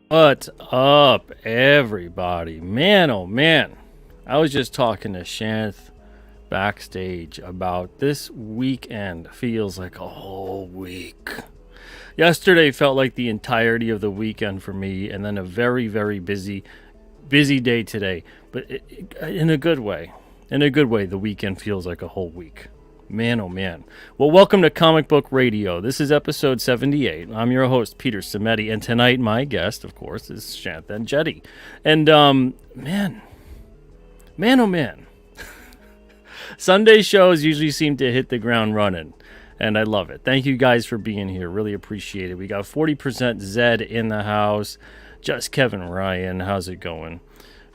What's up, everybody? Man, oh man. I was just talking to Shanth backstage about this weekend feels like a whole week. Yesterday felt like the entirety of the weekend for me, and then a very, very busy day today. But in a good way. In a good way, the weekend feels like a whole week. Man, oh man. Well, welcome to Comic Book Radio. This is episode 78. I'm your host, Peter Samedi, and tonight my guest, of course, is SHANTH ENJETI. And, man, oh man. Sunday shows usually seem to hit the ground running, and I love it. Thank you guys for being here. Really appreciate it. We got 40% Zed in the house. Just Kevin Ryan. How's it going?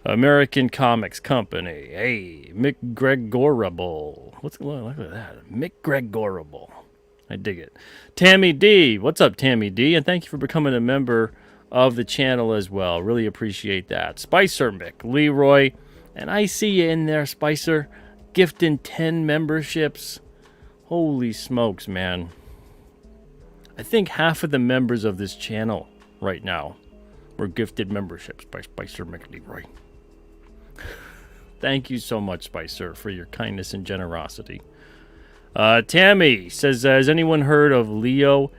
American Comics Company. Hey, Mick Gregorable. Look at that. Mick Gregorable. I dig it. Tammy D. What's up, Tammy D? And thank you for becoming a member of the channel as well. Really appreciate that. Spicer Mick, Leroy. And I see you in there, Spicer. Gifting 10 memberships. Holy smokes, man. I think half of the members of this channel right now were gifted memberships by Spicer Mick, Leroy. Thank you so much, Spicer, for your kindness and generosity. Tammy says, has anyone heard of Leo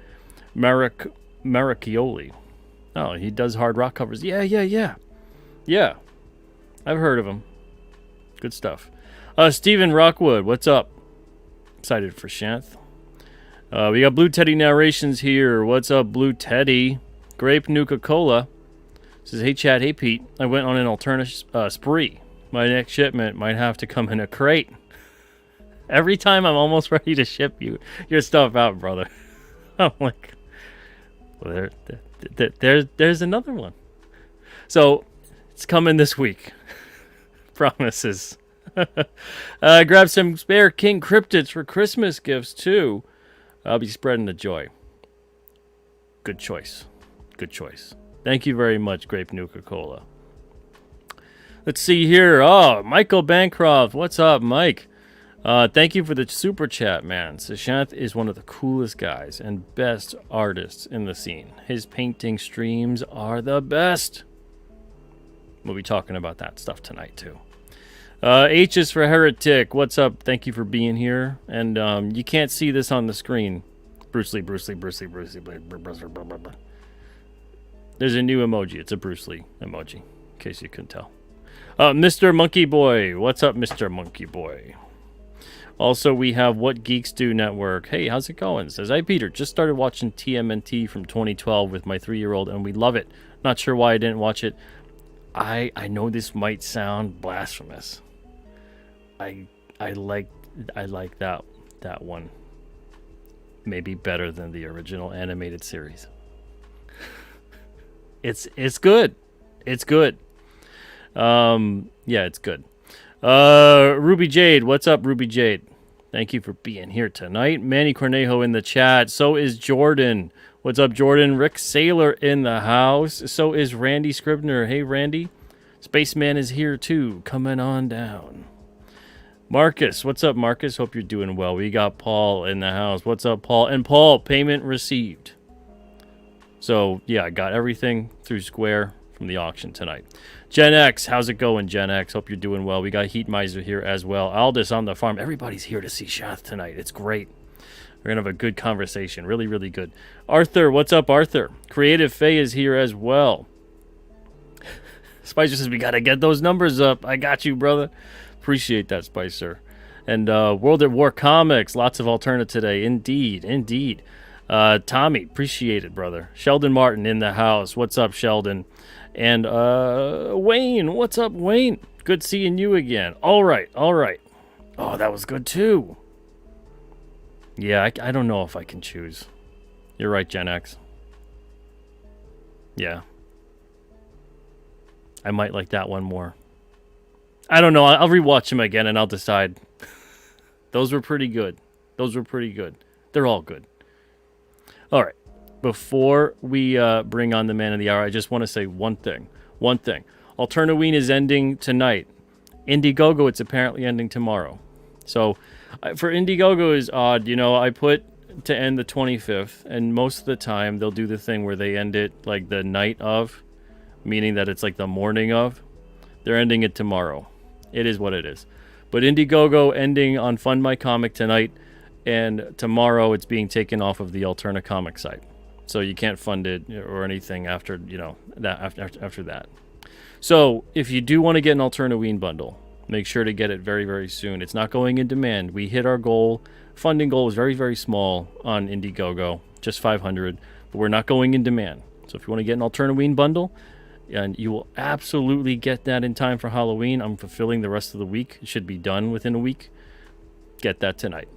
Maracchioli? Oh, he does hard rock covers. Yeah. I've heard of him. Good stuff. Stephen Rockwood, what's up? Excited for Shanth. We got Blue Teddy Narrations here. What's up, Blue Teddy? Grape Nuka-Cola says, hey, Chad, hey, Pete. I went on an alternative spree. My next shipment might have to come in a crate. Every time I'm almost ready to ship you your stuff out, brother. I'm like, well, there's another one. So it's coming this week. Promises. Grab some spare King Cryptids for Christmas gifts, too. I'll be spreading the joy. Good choice. Thank you very much, Grape Nuka-Cola. Let's see here. Oh, Michael Bancroft. What's up, Mike? Thank you for the super chat, man. So Shanth is one of the coolest guys and best artists in the scene. His painting streams are the best. We'll be talking about that stuff tonight, too. H is for Heretic. What's up? Thank you for being here. And you can't see this on the screen. Bruce Lee. There's a new emoji. It's a Bruce Lee emoji, in case you couldn't tell. Mr. Monkey Boy. What's up, Mr. Monkey Boy? Also, we have What Geeks Do Network. Hey, how's it going? Says, hi, Peter. Just started watching TMNT from 2012 with my 3-year-old, and we love it. Not sure why I didn't watch it. I know this might sound blasphemous. I like that one. Maybe better than the original animated series. It's good. It's good. Yeah, it's good. Ruby Jade, what's up, Ruby Jade? Thank you for being here tonight. Manny Cornejo in the chat. So is Jordan. What's up, Jordan? Rick Saylor in the house. So is Randy Scribner. Hey, Randy. Spaceman is here, too. Coming on down. Marcus. What's up, Marcus? Hope you're doing well. We got Paul in the house. What's up, Paul? And Paul, payment received. So, yeah, I got everything through Square from the auction tonight. Gen X, how's it going, Gen X? Hope you're doing well. We got Heat Miser here as well. Aldous on the farm. Everybody's here to see Shanth tonight. It's great. We're going to have a good conversation. Really, really good. Arthur, what's up, Arthur? Creative Faye is here as well. Spicer says, we got to get those numbers up. I got you, brother. Appreciate that, Spicer. And World at War Comics, lots of alternate today. Indeed. Tommy, appreciate it, brother. Sheldon Martin in the house. What's up, Sheldon? And Wayne, what's up, Wayne? Good seeing you again. All right. Oh, that was good, too. Yeah, I don't know if I can choose. You're right, Gen X. Yeah. I might like that one more. I don't know. I'll rewatch them again and I'll decide. Those were pretty good. They're all good. All right. before we bring on the man of the hour, I just want to say one thing. One thing. Alternaween is ending tonight. Indiegogo, it's apparently ending tomorrow. So for Indiegogo is odd. You know, I put to end the 25th, and most of the time they'll do the thing where they end it like the night of, meaning that it's like the morning of. They're ending it tomorrow. It is what it is. But Indiegogo ending on Fund My Comic tonight, and tomorrow it's being taken off of the Alterna Comic site. So you can't fund it or anything after, you know, that after that. So if you do want to get an Alternaween bundle, make sure to get it very, very soon. It's not going in demand. We hit our goal. Funding goal was very, very small on Indiegogo, just 500, but we're not going in demand. So if you want to get an Alternaween bundle, and you will absolutely get that in time for Halloween. I'm fulfilling the rest of the week. It should be done within a week. Get that tonight.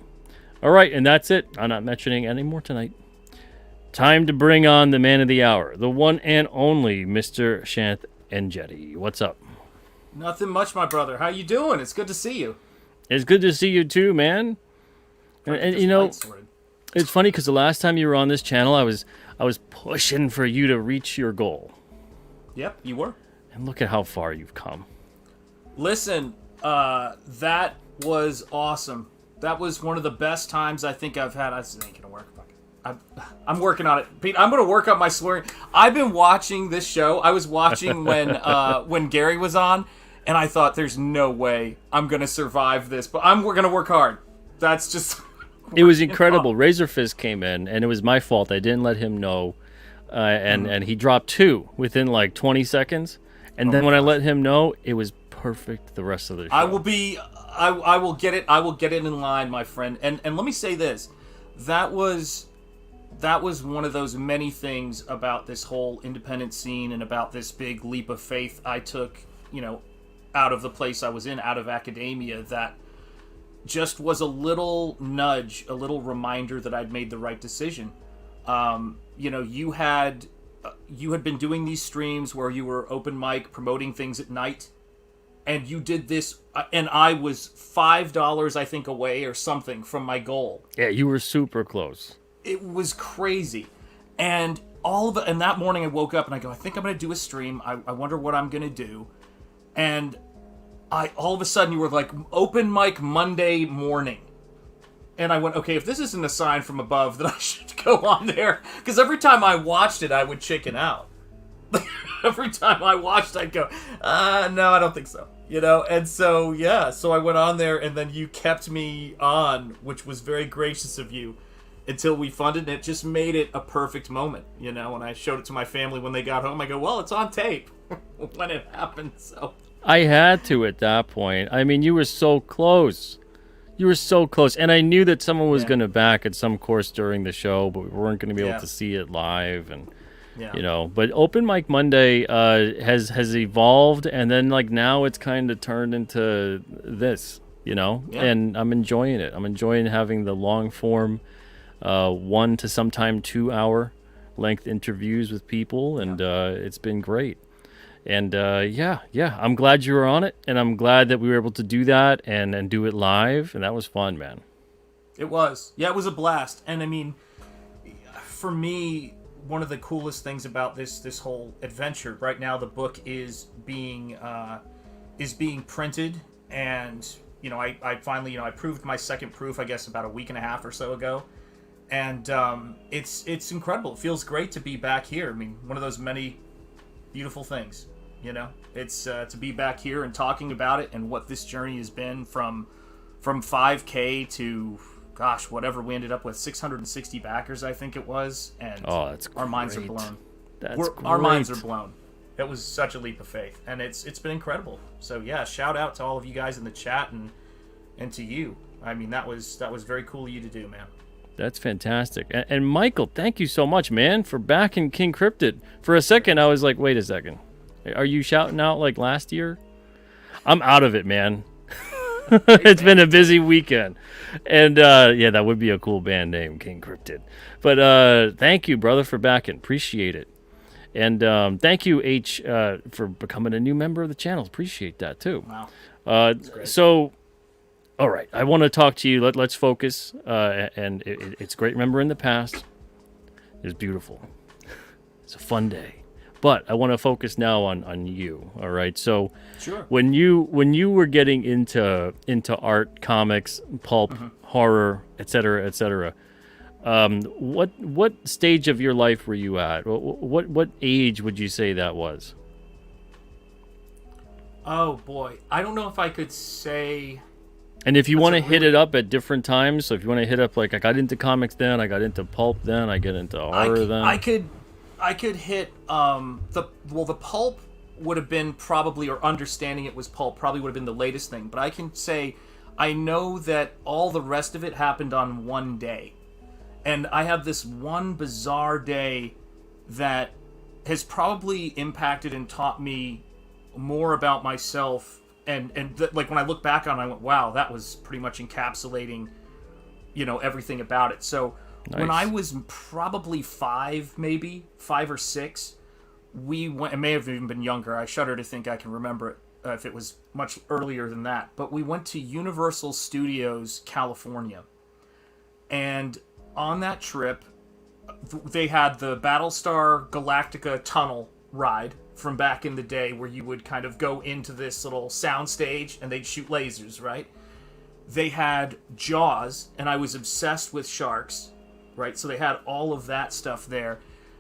All right, and that's it. I'm not mentioning any more tonight. Time to bring on the man of the hour, the one and only Mr. Shanth ENJETI. What's up? Nothing much, my brother. How you doing? It's good to see you. It's good to see you too, man. And you know, it's funny because the last time you were on this channel, I was pushing for you to reach your goal. Yep, you were. And look at how far you've come. Listen, that was awesome. That was one of the best times I think I've had. This ain't gonna work. I'm working on it, Pete. I'm gonna work on my swearing. I've been watching this show. I was watching when Gary was on, and I thought, "There's no way I'm gonna survive this," but we're gonna work hard. That's just. It was incredible. Razorfist came in, and it was my fault. I didn't let him know, and he dropped 2 within like 20 seconds. And then when I let him know, it was perfect the rest of the show. I will get it. I will get it in line, my friend. And let me say this: that was one of those many things about this whole independent scene and about this big leap of faith I took, you know, out of the place I was in, out of academia, that just was a little nudge, a little reminder that I'd made the right decision. You know, you had been doing these streams where you were open mic promoting things at night, and you did this, and I was $5, I think, away or something from my goal. Yeah, you were super close. It was crazy. And and that morning I woke up and I go, I think I'm going to do a stream. I wonder what I'm going to do. And all of a sudden you were like, open mic Monday morning. And I went, okay, if this isn't a sign from above, then I should go on there. Because every time I watched it, I would chicken out. Every time I watched, I'd go, no, I don't think so. You know, and so, yeah, so I went on there, and then you kept me on, which was very gracious of you, until we funded, and it just made it a perfect moment, you know. When I showed it to my family when they got home, I go, well, it's on tape when it happened, so. I had to at that point. I mean, you were so close. You were so close. And I knew that someone was going to back at some course during the show, but we weren't going to be able to see it live. And, you know, but Open Mic Monday has evolved. And then, like, now it's kind of turned into this, you know. Yeah. And I'm enjoying it. I'm enjoying having the long form 1 to sometime 2 hour length interviews with people. And it's been great. And I'm glad you were on it, and I'm glad that we were able to do that and do it live, and that was fun, man. It was. Yeah, it was a blast. And I mean, for me, one of the coolest things about this whole adventure right now, the book is being printed, and you know, I finally, you know, I proved my second proof, I guess, about a week and a half or so ago. And it's incredible. It feels great to be back here. I mean, one of those many beautiful things. You know, it's to be back here and talking about it and what this journey has been from 5K to, gosh, whatever we ended up with, 660 backers, I think it was. And that's our minds are blown. Great. Our minds are blown. It was such a leap of faith, and it's been incredible. So yeah, shout out to all of you guys in the chat and to you. I mean, that was very cool of you to do, man. That's fantastic. And Michael, thank you so much, man, for backing King Cryptid. For a second, I was like, wait a second. Are you shouting out like last year? I'm out of it, man. It's been a busy weekend. And yeah, that would be a cool band name, King Cryptid. But thank you, brother, for backing. Appreciate it. And thank you, H, for becoming a new member of the channel. Appreciate that, too. Wow. So, all right, I want to talk to you. Let's focus. And it's great. Remember in the past, was beautiful. It's a fun day. But I want to focus now on you. All right. So Sure. when you were getting into art, comics, pulp, horror, etc., etc., what stage of your life were you at? What age would you say that was? Oh boy, I don't know if I could say. And if you That's want a to hit really it up at different times, so if you want to hit up like I got into comics then, I got into pulp then, I get into horror then. I could hit the pulp would have been probably, or understanding it was pulp probably would have been the latest thing, but I can say I know that all the rest of it happened on one day. And I have this one bizarre day that has probably impacted and taught me more about myself, like when I look back on it, I went, wow, that was pretty much encapsulating, everything about it. So when I Nice. was probably maybe 5 or 6, we went. It may have even been younger. I shudder to think I can remember it, if it was much earlier than that. But we went to Universal Studios, California, and on that trip, they had the Battlestar Galactica tunnel ride from back in the day, where you would kind of go into this little sound stage and they'd shoot lasers, right? They had Jaws, and I was obsessed with sharks, right? So they had all of that stuff there.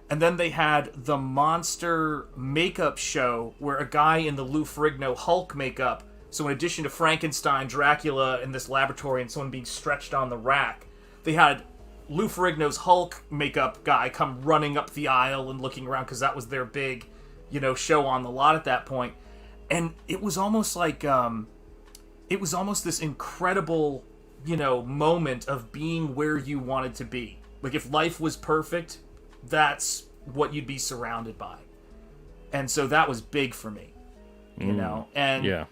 And then they had the monster makeup show where a guy in the Lou Ferrigno Hulk makeup, so in addition to Frankenstein, Dracula in this laboratory, and someone being stretched on the rack, they had Lou Ferrigno's Hulk makeup guy come running up the aisle and looking around, because that was their big, show on the lot at that point. And it was almost like, it was almost this incredible, moment of being where you wanted to be. Like, if life was perfect, that's what you'd be surrounded by. And so that was big for me, and Yeah.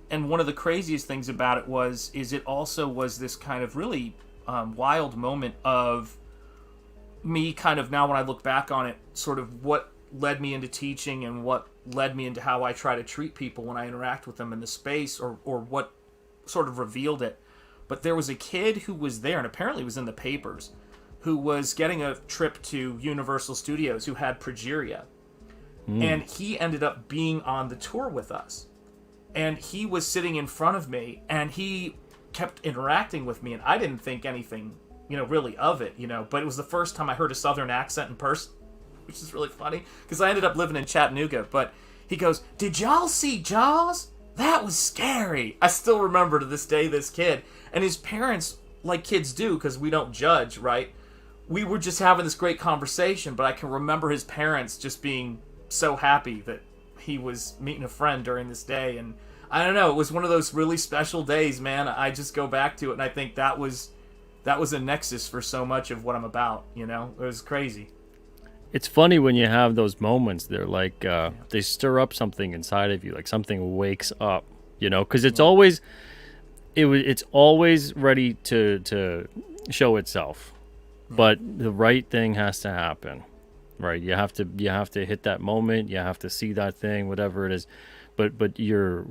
and one of the craziest things about it is it also was this kind of really wild moment of me kind of, now when I look back on it, sort of what led me into teaching and what led me into how I try to treat people when I interact with them in the space, or what sort of revealed it. But there was a kid who was there, and apparently was in the papers, who was getting a trip to Universal Studios, who had progeria. And he ended up being on the tour with us. And he was sitting in front of me, and he kept interacting with me, and I didn't think anything, really of it, but it was the first time I heard a Southern accent in person, which is really funny, because I ended up living in Chattanooga. But he goes, "Did y'all see Jaws? That was scary." I still remember to this day this kid. And his parents, like kids do, because we don't judge, right? We were just having this great conversation, but I can remember his parents just being so happy that he was meeting a friend during this day. And I don't know, it was one of those really special days, man. I just go back to it, and I think that was a nexus for so much of what I'm about, It was crazy. It's funny when you have those moments. They're like they stir up something inside of you, like something wakes up, because it's always it's always ready to show itself, but the right thing has to happen, right? You have to hit that moment. You have to see that thing, whatever it is, but you're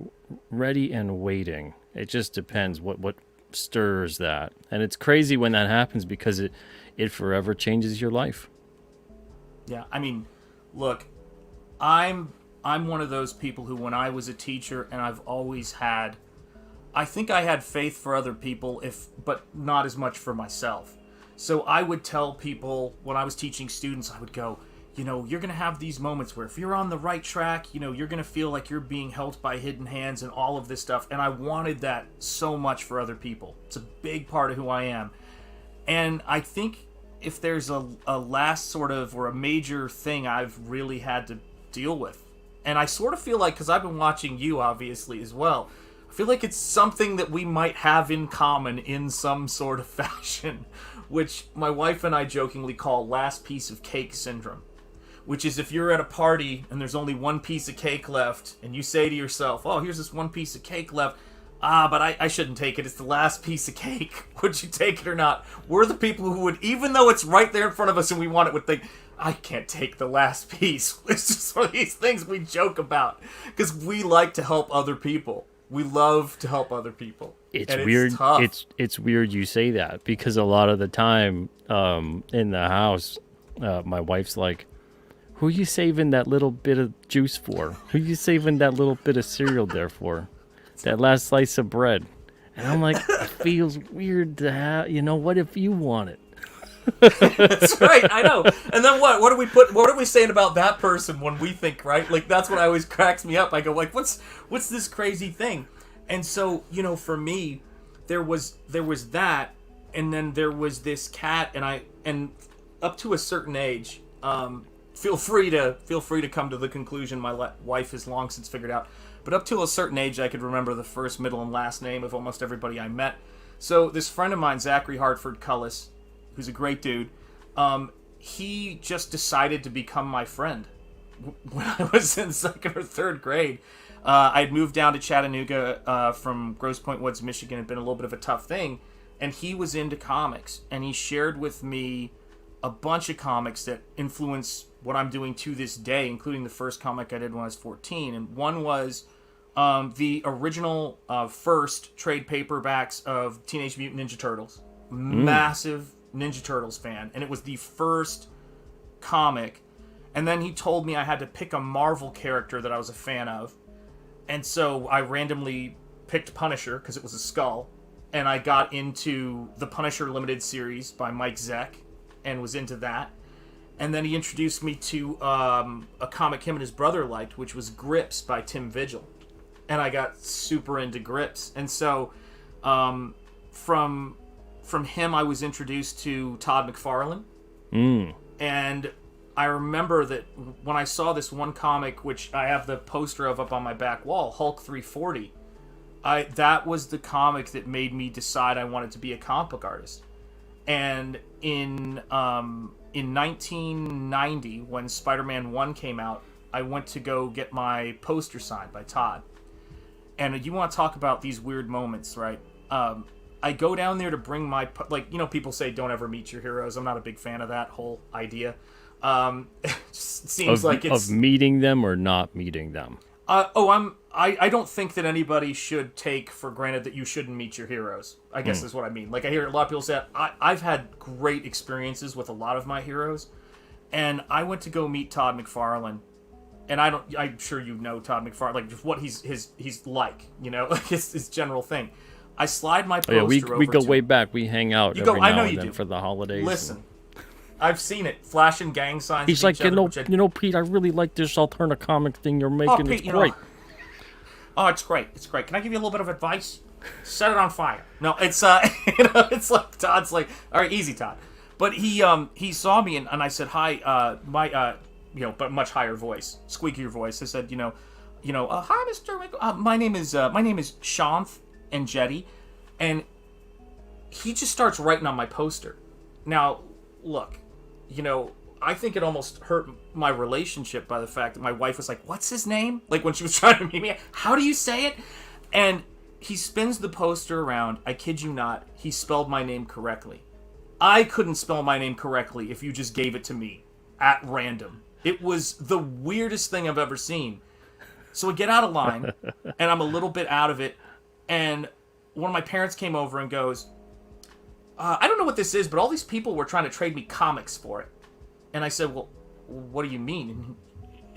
ready and waiting. It just depends what stirs that, and it's crazy when that happens, because it forever changes your life. Yeah, I mean, look, I'm one of those people who, when I was a teacher, and I've always had, I think I had faith for other people, but not as much for myself. So I would tell people when I was teaching students, I would go, you're going to have these moments where if you're on the right track, you're going to feel like you're being helped by hidden hands and all of this stuff. And I wanted that so much for other people. It's a big part of who I am. And I think if there's a last sort of, or a major thing I've really had to deal with, and I sort of feel like, because I've been watching you obviously as well, I feel like it's something that we might have in common in some sort of fashion, which my wife and I jokingly call last piece of cake syndrome. Which is, if you're at a party and there's only one piece of cake left, and you say to yourself, "Oh, here's this one piece of cake left. But I shouldn't take it. It's the last piece of cake. Would you take it or not?" We're the people who would, even though it's right there in front of us and we want it, would think, "I can't take the last piece." It's just one of these things we joke about, because we like to help other people. We love to help other people. It's and weird. It's tough. It's weird you say that, because a lot of the time in the house, my wife's like, who are you saving that little bit of juice for? Who are you saving that little bit of cereal there for? That last slice of bread. And I'm like, it feels weird to have, what if you want it? That's right, I know. And then what? What are we saying about that person when we think, right? Like, that's what always cracks me up. I go, like, what's this crazy thing? And so, for me, there was that, and then there was this cat, and up to a certain age, feel free to come to the conclusion my wife has long since figured out. But up to a certain age, I could remember the first, middle, and last name of almost everybody I met. So this friend of mine, Zachary Hartford Cullis, who's a great dude, he just decided to become my friend when I was in 2nd or 3rd grade. I'd moved down to Chattanooga from Grosse Pointe Woods, Michigan. It had been a little bit of a tough thing. And he was into comics. And he shared with me a bunch of comics that influence what I'm doing to this day, including the first comic I did when I was 14. And one was the original first trade paperbacks of Teenage Mutant Ninja Turtles. Massive Ninja Turtles fan. And it was the first comic. And then he told me I had to pick a Marvel character that I was a fan of. And so I randomly picked Punisher because it was a skull. And I got into the Punisher Limited series by Mike Zeck and was into that. And then he introduced me to a comic him and his brother liked, which was Grips by Tim Vigil. And I got super into Grips. And so from him, I was introduced to Todd McFarlane. And I remember that when I saw this one comic, which I have the poster of up on my back wall, Hulk 340, that was the comic that made me decide I wanted to be a comic book artist. And in 1990, when Spider-Man 1 came out, I went to go get my poster signed by Todd. And you want to talk about these weird moments, right? I go down there to bring my... people say don't ever meet your heroes. I'm not a big fan of that whole idea. It just seems like it's... Of meeting them or not meeting them? I don't think that anybody should take for granted that you shouldn't meet your heroes. I guess is what I mean. Like, I hear a lot of people say, I've had great experiences with a lot of my heroes, and I went to go meet Todd McFarlane, and I'm sure you know Todd McFarlane, like, just what he's like, his general thing. I slide my poster over to him. We go way back. We hang out every now and then for the holidays. Listen, I've seen it. Flashing gang signs. He's like, Pete, I really like this alternate comic thing you're making. Pete, it's great. Oh, it's great. It's great. Can I give you a little bit of advice? Set it on fire. No, it's it's like Todd's like, all right, easy, Todd. But he saw me and I said, hi, but much higher voice, squeakier voice. I said, hi, Mr. Winkle. My name is SHANTH ENJETI, and he just starts writing on my poster. Now, look, I think it almost hurt my relationship by the fact that my wife was like, what's his name? Like, when she was trying to meet me, how do you say it? And he spins the poster around. I kid you not, he spelled my name correctly. I couldn't spell my name correctly if you just gave it to me at random. It was the weirdest thing I've ever seen. So I get out of line, and I'm a little bit out of it, and one of my parents came over and goes, I don't know what this is, but all these people were trying to trade me comics for it. And I said, well, what do you mean? And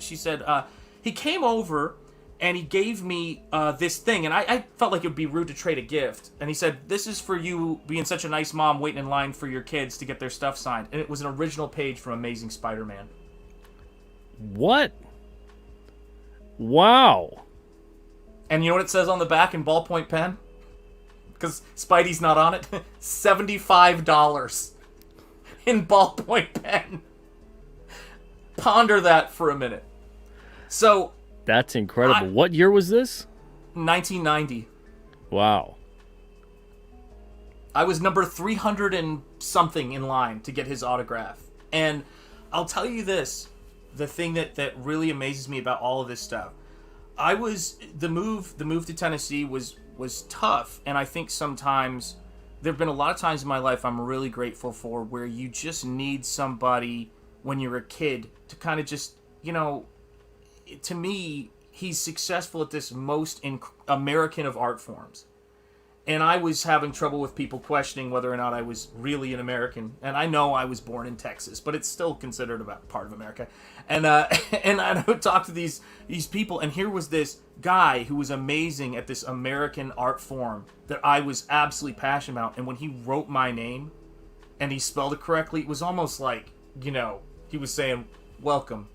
she said, he came over and he gave me this thing. And I felt like it would be rude to trade a gift. And he said, this is for you being such a nice mom waiting in line for your kids to get their stuff signed. And it was an original page from Amazing Spider-Man. What? Wow. And you know what it says on the back in ballpoint pen? Because Spidey's not on it. $75 in ballpoint pen. Ponder that for a minute. So that's incredible. What year was this? 1990. Wow. I was number 300 and something in line to get his autograph. And I'll tell you this, the thing that really amazes me about all of this stuff. The move to Tennessee was tough, and I think sometimes there have been a lot of times in my life I'm really grateful for where you just need somebody when you're a kid to kind of just, to me, he's successful at this most American of art forms. And I was having trouble with people questioning whether or not I was really an American. And I know I was born in Texas, but it's still considered a part of America. And and I would talk to these people, and here was this guy who was amazing at this American art form that I was absolutely passionate about. And when he wrote my name and he spelled it correctly, it was almost like, you know, he was saying welcome.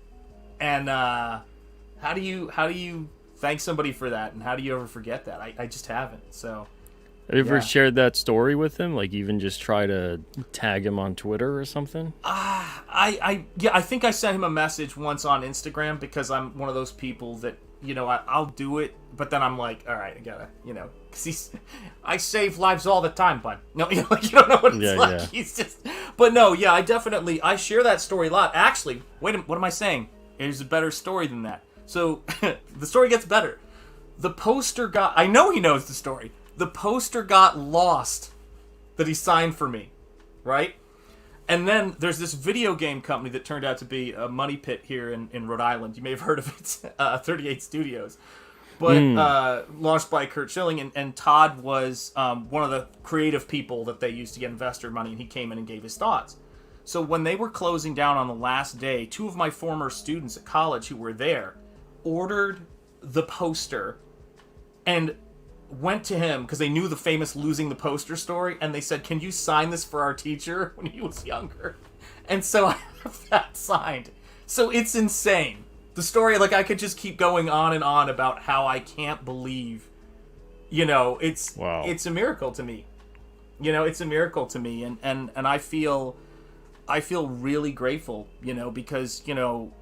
And how do you thank somebody for that? And how do you ever forget that? I just haven't. So. Have you ever shared that story with him? Like even just try to tag him on Twitter or something? I think I sent him a message once on Instagram because I'm one of those people that, you know, I'll do it, but then I'm like, all right, I gotta, you know, because I save lives all the time, bud. No, you know, like, you don't know what it's like. Yeah. He's just, but no, yeah, I share that story a lot. Actually, wait a minute, what am I saying? There's a better story than that. So the story gets better. The poster I know he knows the story. The poster got lost that he signed for me, right? And then there's this video game company that turned out to be a money pit here in Rhode Island. You may have heard of it, 38 Studios. But launched by Kurt Schilling, and Todd was one of the creative people that they used to get investor money, and he came in and gave his thoughts. So when they were closing down on the last day, two of my former students at college who were there ordered the poster and went to him because they knew the famous losing the poster story, and they said, can you sign this for our teacher when he was younger? And so I have that signed. So it's insane. The story, like, I could just keep going on and on about how I can't believe, you know, it's a miracle to me. You know, it's a miracle to me, and I feel really grateful, you know, because, you know,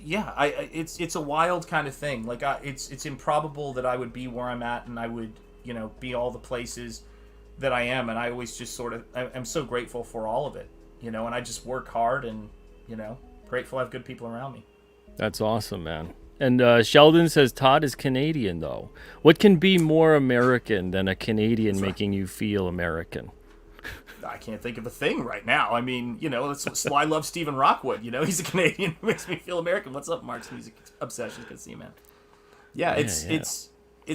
it's a wild kind of thing. Like, it's improbable that I would be where I'm at, and I would, you know, be all the places that I am, and I always just sort of, I'm so grateful for all of it, you know, and I just work hard, and, you know, grateful I have good people around me. That's awesome, man. And Sheldon says Todd is Canadian, though. What can be more American than a Canadian making you feel American? I can't think of a thing right now. I mean, you know, that's why I love Stephen Rockwood. You know, he's a Canadian who makes me feel American. What's up, Mark's Music Obsession? Good to see you, man. Yeah, it's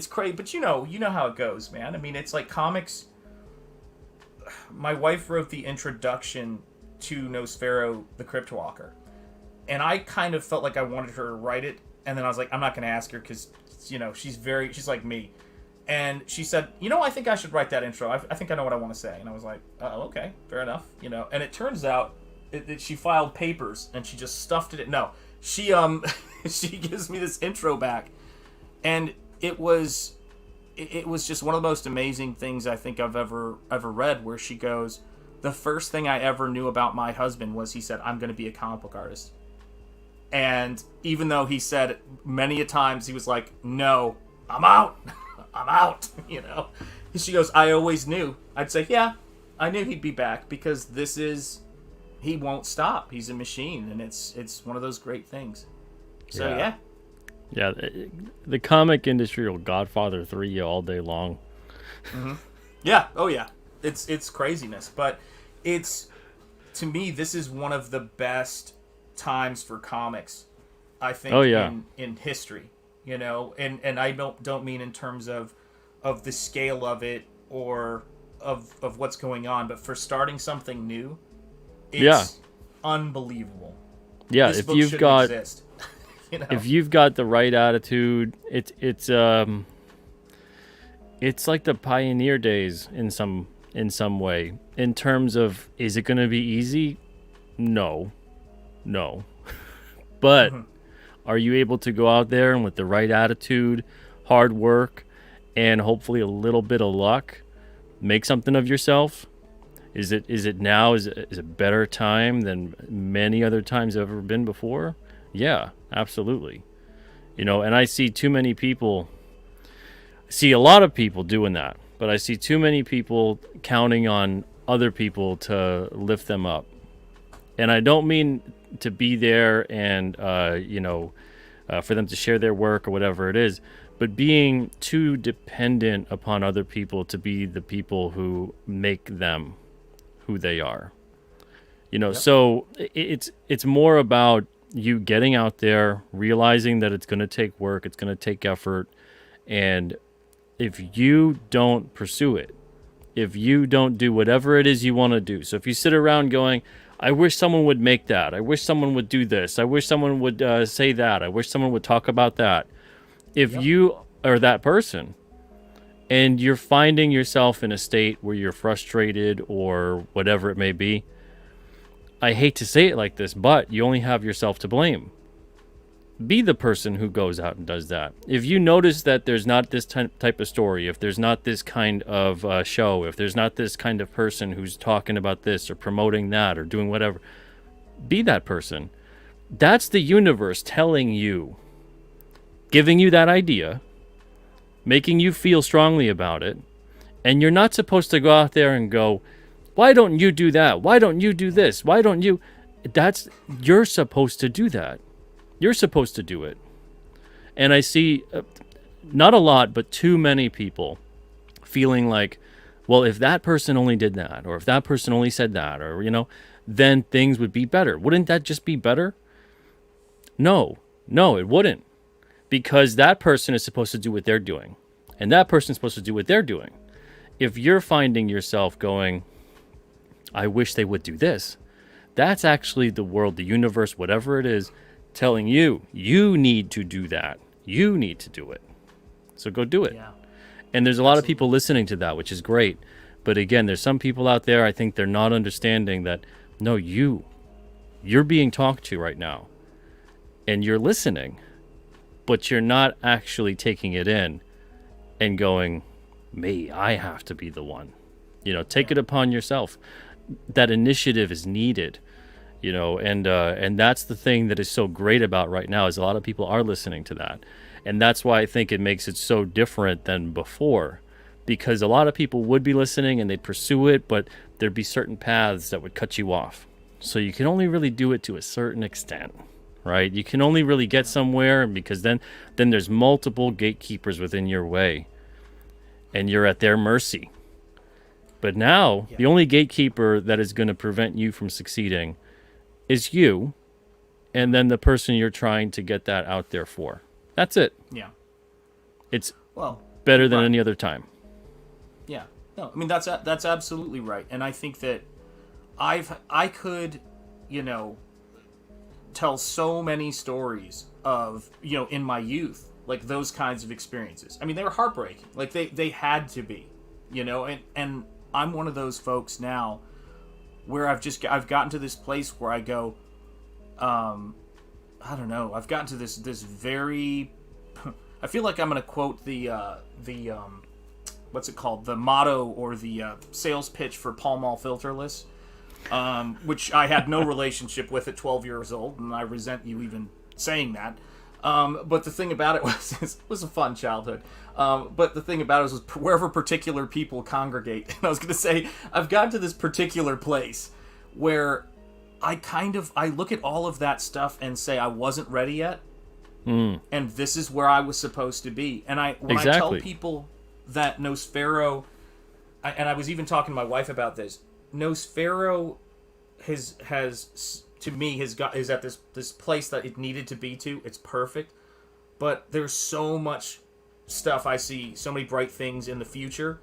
crazy, but you know how it goes, man. I mean, it's like comics. My wife wrote the introduction to Nosfero, the Crypt Walker, and I kind of felt like I wanted her to write it, and then I was like, I'm not going to ask her because, you know, she's like me. And she said, you know, I think I should write that intro. I think I know what I want to say. And I was like, oh, okay, fair enough. You know, and it turns out she filed papers and she just stuffed it. No, she she gives me this intro back, and it was just one of the most amazing things I think I've ever read. Where she goes, the first thing I ever knew about my husband was he said, I'm going to be a comic book artist. And even though he said many a times, he was like, no, I'm out. I'm out, you know. She goes, I always knew. I'd say, yeah, I knew he'd be back because he won't stop. He's a machine, and it's one of those great things. So, yeah. Yeah, the comic industry will Godfather 3 you all day long. Mm-hmm. Yeah, oh yeah. It's craziness, but to me, this is one of the best times for comics, I think, in history. You know, and I don't mean in terms of the scale of it or of what's going on, but for starting something new, it's unbelievable. Yeah, this if book you've got exist. You know? If you've got the right attitude, it's like the pioneer days in some way. In terms of, is it going to be easy? No. But are you able to go out there and with the right attitude, hard work, and hopefully a little bit of luck, make something of yourself? Is it now? Is it a better time than many other times I've ever been before? Yeah, absolutely. You know, and I see too many people. I see a lot of people doing that, but I see too many people counting on other people to lift them up. And I don't mean to be there and, for them to share their work or whatever it is, but being too dependent upon other people to be the people who make them who they are. You know, so it's more about you getting out there, realizing that it's going to take work, it's going to take effort, and if you don't pursue it, if you don't do whatever it is you want to do. So if you sit around going, I wish someone would make that. I wish someone would do this. I wish someone would say that. I wish someone would talk about that. If you are that person and you're finding yourself in a state where you're frustrated or whatever it may be, I hate to say it like this, but you only have yourself to blame. Be the person who goes out and does that. If you notice that there's not this type of story, if there's not this kind of show, if there's not this kind of person who's talking about this or promoting that or doing whatever, be that person. That's the universe telling you, giving you that idea, making you feel strongly about it, and you're not supposed to go out there and go, why don't you do that? Why don't you do this? Why don't you? You're supposed to do that. You're supposed to do it. And I see not a lot, but too many people feeling like, well, if that person only did that, or if that person only said that, or, then things would be better. Wouldn't that just be better? No, it wouldn't. Because that person is supposed to do what they're doing. And that person is supposed to do what they're doing. If you're finding yourself going, I wish they would do this, that's actually the world, the universe, whatever it is, telling you, you need to do that. You need to do it. So go do it. Yeah. And there's a lot of people listening to that, which is great. But again, there's some people out there, I think they're not understanding that, no, you're being talked to right now. And you're listening, but you're not actually taking it in and going, me, I have to be the one. Take it upon yourself. That initiative is needed. And that's the thing that is so great about right now is a lot of people are listening to that. And that's why I think it makes it so different than before, because a lot of people would be listening and they'd pursue it, but there'd be certain paths that would cut you off. So you can only really do it to a certain extent, right? You can only really get somewhere because then there's multiple gatekeepers within your way and you're at their mercy. But now the only gatekeeper that is going to prevent you from succeeding is you, and then the person you're trying to get that out there for. That's it. Yeah. It's right. better than any other time. Yeah. No, I mean that's absolutely right, and I think that I could, tell so many stories of in my youth, like those kinds of experiences. I mean, they were heartbreaking. Like they had to be, and I'm one of those folks now where I've gotten to this place where I go, I don't know. I've gotten to this very, I feel like I'm going to quote the what's it called? The motto or the sales pitch for Pall Mall Filterless, which I had no relationship with at 12 years old, and I resent you even saying that. But the thing about it was a fun childhood. But the thing about it was wherever particular people congregate. And I was going to say, I've gotten to this particular place where I look at all of that stuff and say I wasn't ready yet. And this is where I was supposed to be. And when I tell people that Nosfero, and I was even talking to my wife about this, Nosfero has to me is at this place that it needed to be to. It's perfect, but there's so much stuff I see, so many bright things in the future,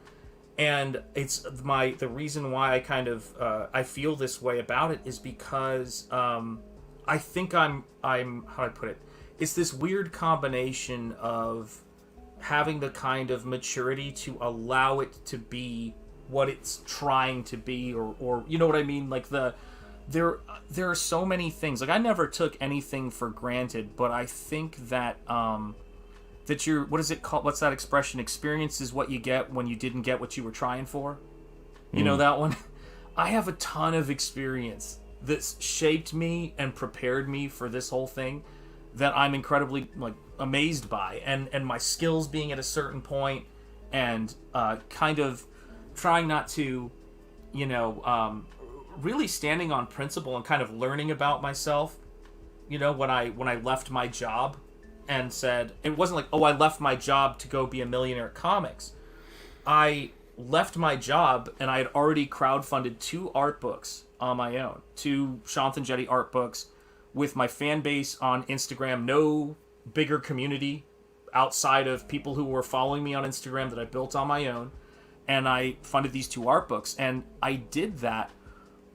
and it's the reason why I kind of I feel this way about it is because I think I'm how do I put it? It's this weird combination of having the kind of maturity to allow it to be what it's trying to be, or you know what I mean, like there are so many things. Like I never took anything for granted, but I think that that you're, what is it called? What's that expression? Experience is what you get when you didn't get what you were trying for. You know that one? I have a ton of experience that's shaped me and prepared me for this whole thing that I'm incredibly amazed by, and my skills being at a certain point, and kind of trying not to, really standing on principle and kind of learning about myself. When I left my job and said, it wasn't like, oh, I left my job to go be a millionaire at comics. I left my job and I had already crowdfunded 2 art books on my own, 2 SHANTH and ENJETI art books with my fan base on Instagram, no bigger community outside of people who were following me on Instagram that I built on my own, and I funded these 2 art books. And I did that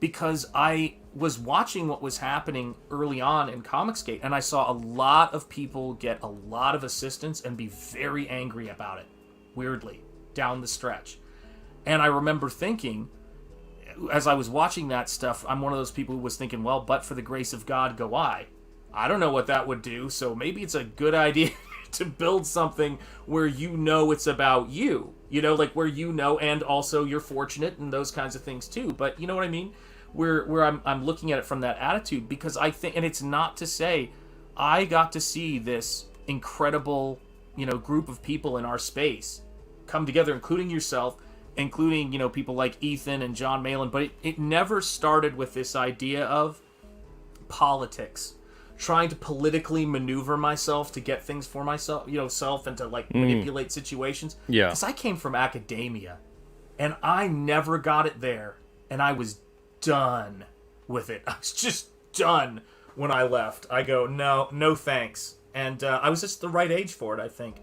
because I was watching what was happening early on in Comicsgate, and I saw a lot of people get a lot of assistance and be very angry about it, weirdly, down the stretch. And I remember thinking, as I was watching that stuff, I'm one of those people who was thinking, well, but for the grace of God go I. I don't know what that would do, so maybe it's a good idea to build something where it's about you. Like where and also you're fortunate and those kinds of things too. But you know what I mean? Where I'm looking at it from that attitude, because I think, and it's not to say I got to see this incredible, group of people in our space come together, including yourself, including, people like Ethan and John Malin, but it never started with this idea of politics, trying to politically maneuver myself to get things for myself, self, and to manipulate situations. Yeah. Because I came from academia, and I never got it there, and I was done with it. I was just done when I left. I go, no thanks. And I was just the right age for it, I think,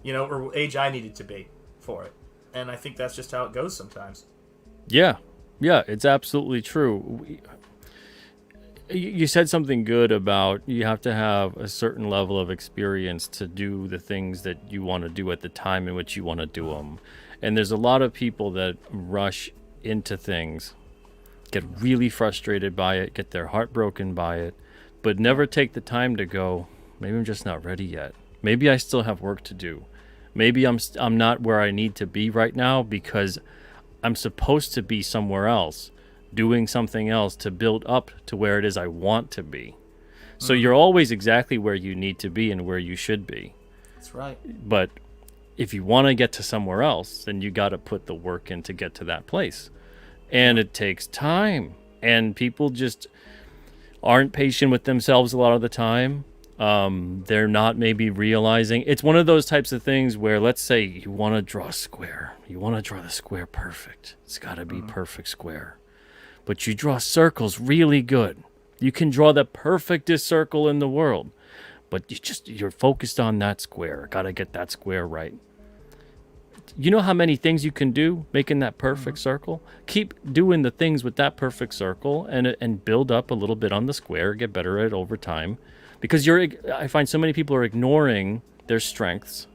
or age I needed to be for it. And I think that's just how it goes sometimes. Yeah, it's absolutely true. You said something good about you have to have a certain level of experience to do the things that you want to do at the time in which you want to do them. And there's a lot of people that rush into things, get really frustrated by it, get their heart broken by it, but never take the time to go, maybe I'm just not ready yet. Maybe I still have work to do. Maybe I'm not where I need to be right now because I'm supposed to be somewhere else, doing something else to build up to where it is I want to be. So you're always exactly where you need to be and where you should be. That's right. But if you want to get to somewhere else, then you got to put the work in to get to that place. And it takes time. And people just aren't patient with themselves a lot of the time. They're not maybe realizing. It's one of those types of things where, let's say you want to draw a square. You want to draw the square perfect. It's got to be perfect square. But you draw circles really good. You can draw the perfectest circle in the world. But you're focused on that square. Got to get that square right. You know how many things you can do making that perfect circle? Keep doing the things with that perfect circle and build up a little bit on the square, get better at it over time. Because I find so many people are ignoring their strengths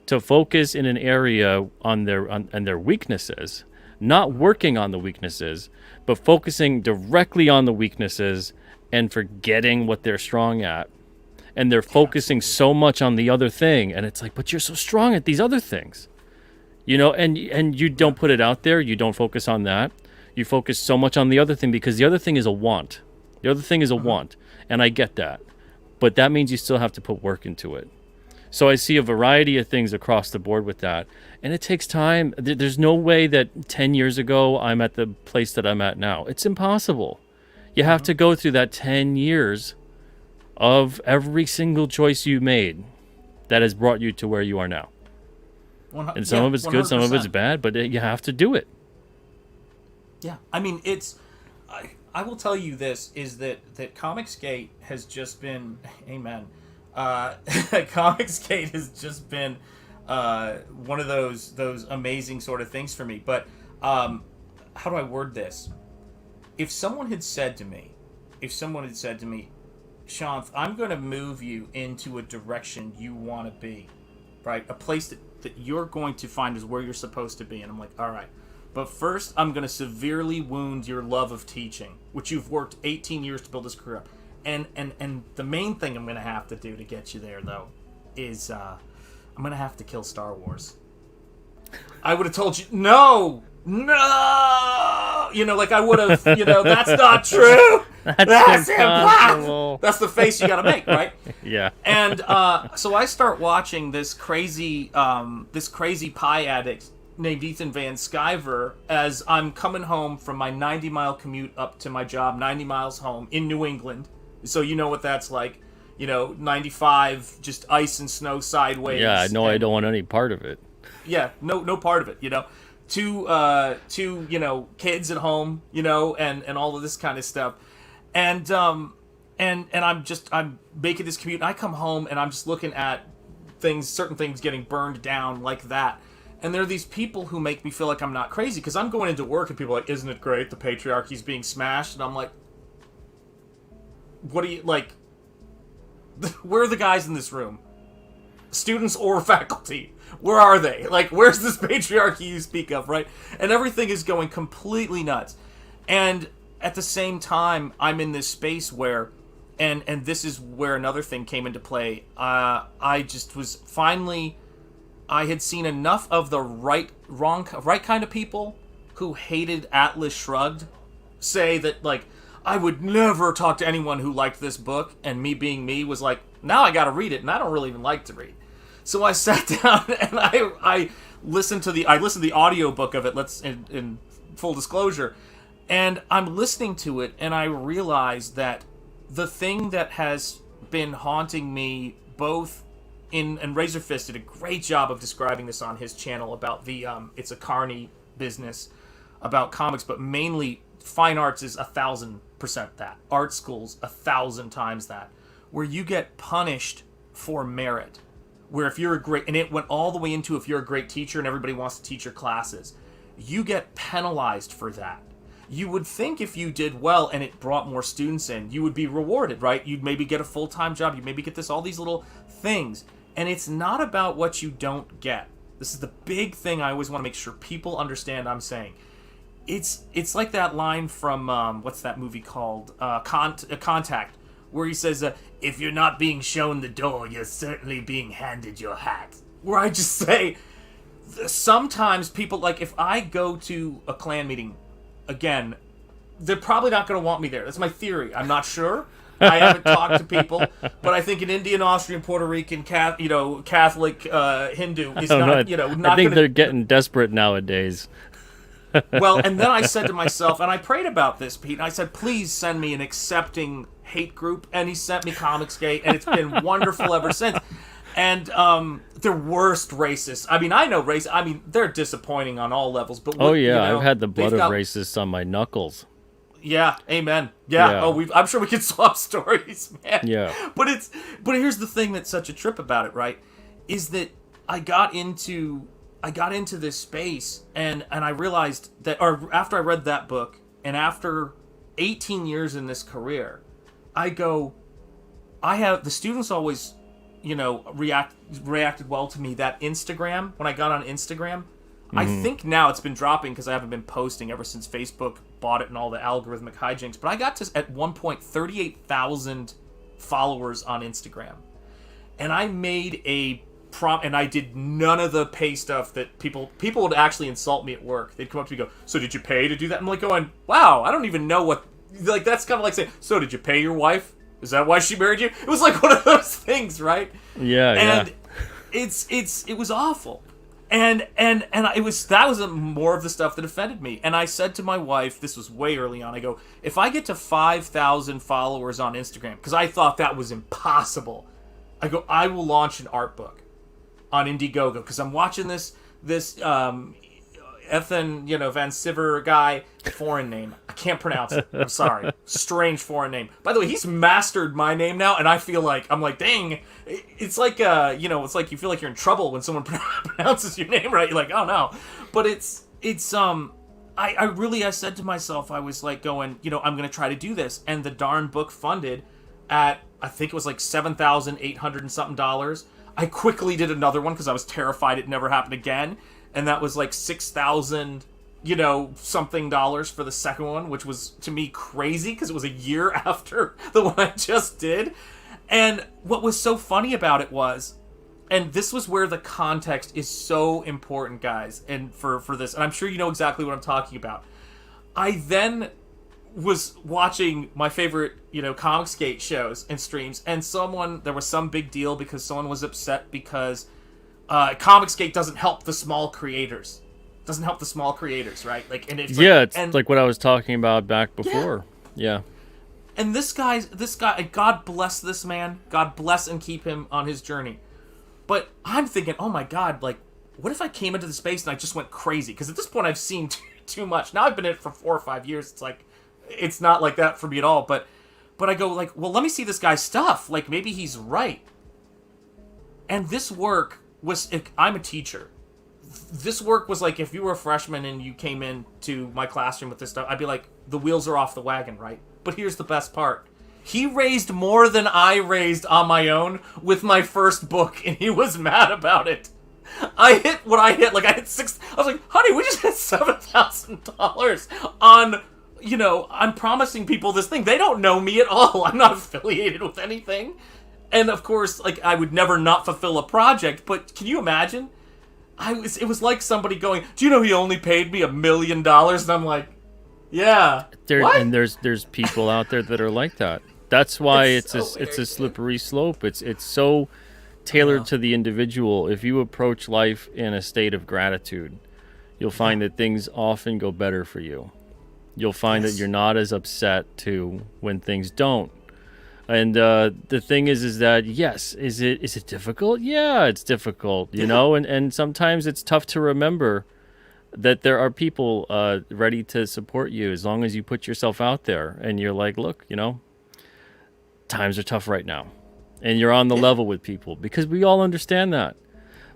to focus in an area on their weaknesses, not working on the weaknesses, but focusing directly on the weaknesses and forgetting what they're strong at. And they're focusing so much on the other thing, and it's like, but you're so strong at these other things. And you don't put it out there, you don't focus on that. You focus so much on the other thing because the other thing is a want. The other thing is a want, and I get that. But that means you still have to put work into it. So I see a variety of things across the board with that. And it takes time. There's no way that 10 years ago I'm at the place that I'm at now. It's impossible. You have to go through that 10 years of every single choice you made that has brought you to where you are now. And some of it's good, some of it's bad, but you have to do it. Yeah. I mean, I will tell you this, is that Comicsgate has just been, amen, Comicsgate has just been one of those amazing sort of things for me. But how do I word this? If someone had said to me, Shanth, I'm going to move you into a direction you want to be, right? A place that you're going to find is where you're supposed to be. And I'm like, all right. But first, I'm going to severely wound your love of teaching, which you've worked 18 years to build this career up. And the main thing I'm going to have to do to get you there, though, is I'm going to have to kill Star Wars. I would have told you, no! Like I would have, that's not true! That's impossible! That's the face you got to make, right? Yeah. And so I start watching this crazy pie addict named Ethan Van Sciver as I'm coming home from my 90-mile commute up to my job, 90 miles home in New England. So you know what that's like. 95, just ice and snow sideways. Yeah, I don't want any part of it. Yeah, no part of it, Two kids at home, and all of this kind of stuff. And I'm making this commute, and I come home and I'm just looking at certain things getting burned down like that. And there are these people who make me feel like I'm not crazy, because I'm going into work and people are like, isn't it great? The patriarchy's being smashed. And I'm like, what do you, like, where are the guys in this room? Students or faculty? Where are they? Like, where's this patriarchy you speak of, right? And everything is going completely nuts. And at the same time, I'm in this space where, and this is where another thing came into play. I just was finally, I had seen enough of the right kind of people who hated Atlas Shrugged say that, like, I would never talk to anyone who liked this book, and me being me was like, now I gotta read it, and I don't really even like to read. So I sat down and I listened to the audiobook of it, in full disclosure, and I'm listening to it, and I realized that the thing that has been haunting me both and Razor Fist did a great job of describing this on his channel about the it's a carny business about comics, but mainly fine arts is 1,000% that. Art schools 1,000 times that, where you get punished for merit. Where if you're a great, and it went all the way into if you're a great teacher and everybody wants to teach your classes, you get penalized for that. You would think if you did well and it brought more students in, you would be rewarded, right? You'd maybe get a full-time job. You'd maybe get all these little things. And it's not about what you don't get. This is the big thing I always want to make sure people understand I'm saying. It's like that line from, what's that movie called? Contact, where he says, if you're not being shown the door, you're certainly being handed your hat. Where I just say, sometimes people, like, if I go to a Klan meeting, again, they're probably not going to want me there. That's my theory. I'm not sure. I haven't talked to people, but I think an Indian, Austrian, Puerto Rican, Catholic, Hindu is not, not I think they're getting desperate nowadays. Well, and then I said to myself, and I prayed about this, Pete, and I said, please send me an accepting hate group, and he sent me Comicsgate, and it's been wonderful ever since. And the worst racists. I mean, I know race. I mean, they're disappointing on all levels. But I've had the blood of racists on my knuckles. Yeah, amen. Yeah. Oh, I'm sure we could swap stories, man. Yeah. But here's the thing that's such a trip about it, right? Is that I got into this space and I realized that, or after I read that book and after 18 years in this career, the students always, reacted well to me. That Instagram, when I got on Instagram, I think now it's been dropping because I haven't been posting ever since Facebook bought it and all the algorithmic hijinks. But I got to, at one point, 38,000 followers on Instagram. And I made a and I did none of the pay stuff that people would actually insult me at work. They'd come up to me and go, so did you pay to do that? I'm like going, wow, I don't even know what, like, that's kind of like saying, so did you pay your wife? Is that why she married you? It was like one of those things, right? Yeah, and it was awful. And that was more of the stuff that offended me. And I said to my wife, this was way early on, I go, if I get to 5,000 followers on Instagram, because I thought that was impossible, I go, I will launch an art book on Indiegogo, because I'm watching this Ethan, Van Sciver guy, foreign name. I can't pronounce it. I'm sorry. Strange foreign name. By the way, he's mastered my name now, and I feel like, I'm like, dang. It's like, it's like you feel like you're in trouble when someone pronounces your name right. You're like, oh no. But I said to myself, I was like going, I'm going to try to do this. And the darn book funded at, I think it was like $7,800 and something dollars. I quickly did another one because I was terrified it never happened again. And that was like $6,000, something dollars for the second one, which was to me crazy because it was a year after the one I just did. And what was so funny about it was, and this was where the context is so important, guys, and for this, and I'm sure you know exactly what I'm talking about. I then was watching my favorite, Comicsgate shows and streams, and there was some big deal because someone was upset because Comicsgate doesn't help the small creators. Doesn't help the small creators, right? Like, and it's like what I was talking about back before. Yeah. And this guy, God bless this man. God bless and keep him on his journey. But I'm thinking, oh my God, like, what if I came into the space and I just went crazy? Because at this point I've seen too much. Now I've been in it for 4 or 5 years. It's like, it's not like that for me at all. But I go like, well, let me see this guy's stuff. Like, maybe he's right. And this work was, I'm a teacher. This work was like, if you were a freshman and you came into my classroom with this stuff, I'd be like, the wheels are off the wagon, right? But here's the best part. He raised more than I raised on my own with my first book, and he was mad about it. I hit what I hit. Like, I hit six. I was like, honey, we just hit $7,000 on, I'm promising people this thing. They don't know me at all. I'm not affiliated with anything. And of course, like, I would never not fulfill a project, but can you imagine? It was like somebody going, do you know he only paid me $1 million? And I'm like, yeah. What? And there's people out there that are like that. That's why it's a slippery slope. It's so tailored to the individual. If you approach life in a state of gratitude, you'll find that things often go better for you. You'll find that you're not as upset too when things don't. And the thing is that, yes, is it difficult? Yeah, it's difficult, and sometimes it's tough to remember that there are people ready to support you as long as you put yourself out there and you're like, look, times are tough right now. And you're on the level with people, because we all understand that.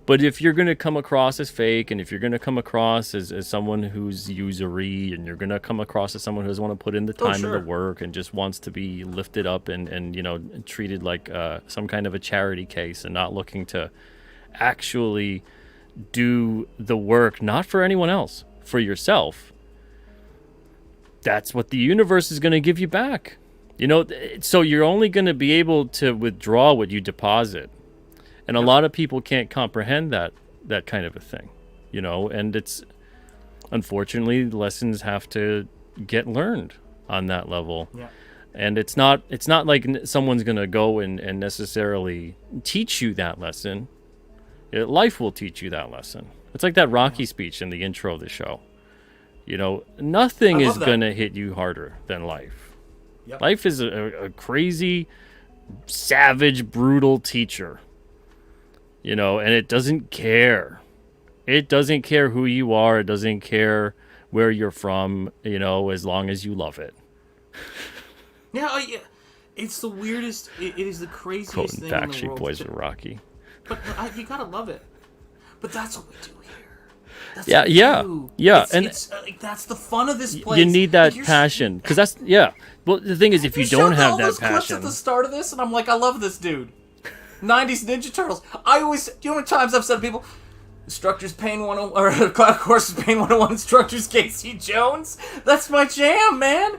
But if you're going to come across as fake, and if you're going to come across as someone who's usury, and you're going to come across as someone who doesn't want to put in the time and the work and just wants to be lifted up and treated like some kind of a charity case and not looking to actually do the work, not for anyone else, for yourself, that's what the universe is going to give you back. So you're only going to be able to withdraw what you deposit. And a lot of people can't comprehend that kind of a thing, and it's, unfortunately, lessons have to get learned on that level. Yeah. And it's not like someone's going to go and necessarily teach you that lesson. Life will teach you that lesson. It's like that Rocky speech in the intro of the show. Nothing is going to hit you harder than life. Yep. Life is a crazy, savage, brutal teacher. And it doesn't care. It doesn't care who you are. It doesn't care where you're from, as long as you love it. Yeah, it's the weirdest. It is the craziest thing in the world. Backstreet Boys are Rocky. But you gotta love it. But that's what we do here. That's yeah. That's the fun of this place. You need that passion, because that's Well, the thing is, if you don't have that passion, clips at the start of this, and I'm like, I love this dude. 90s Ninja Turtles. I always, do you know how many times I've said to people, Instructors Pain 101, or Courses Pain 101, Instructors Casey Jones? That's my jam, man.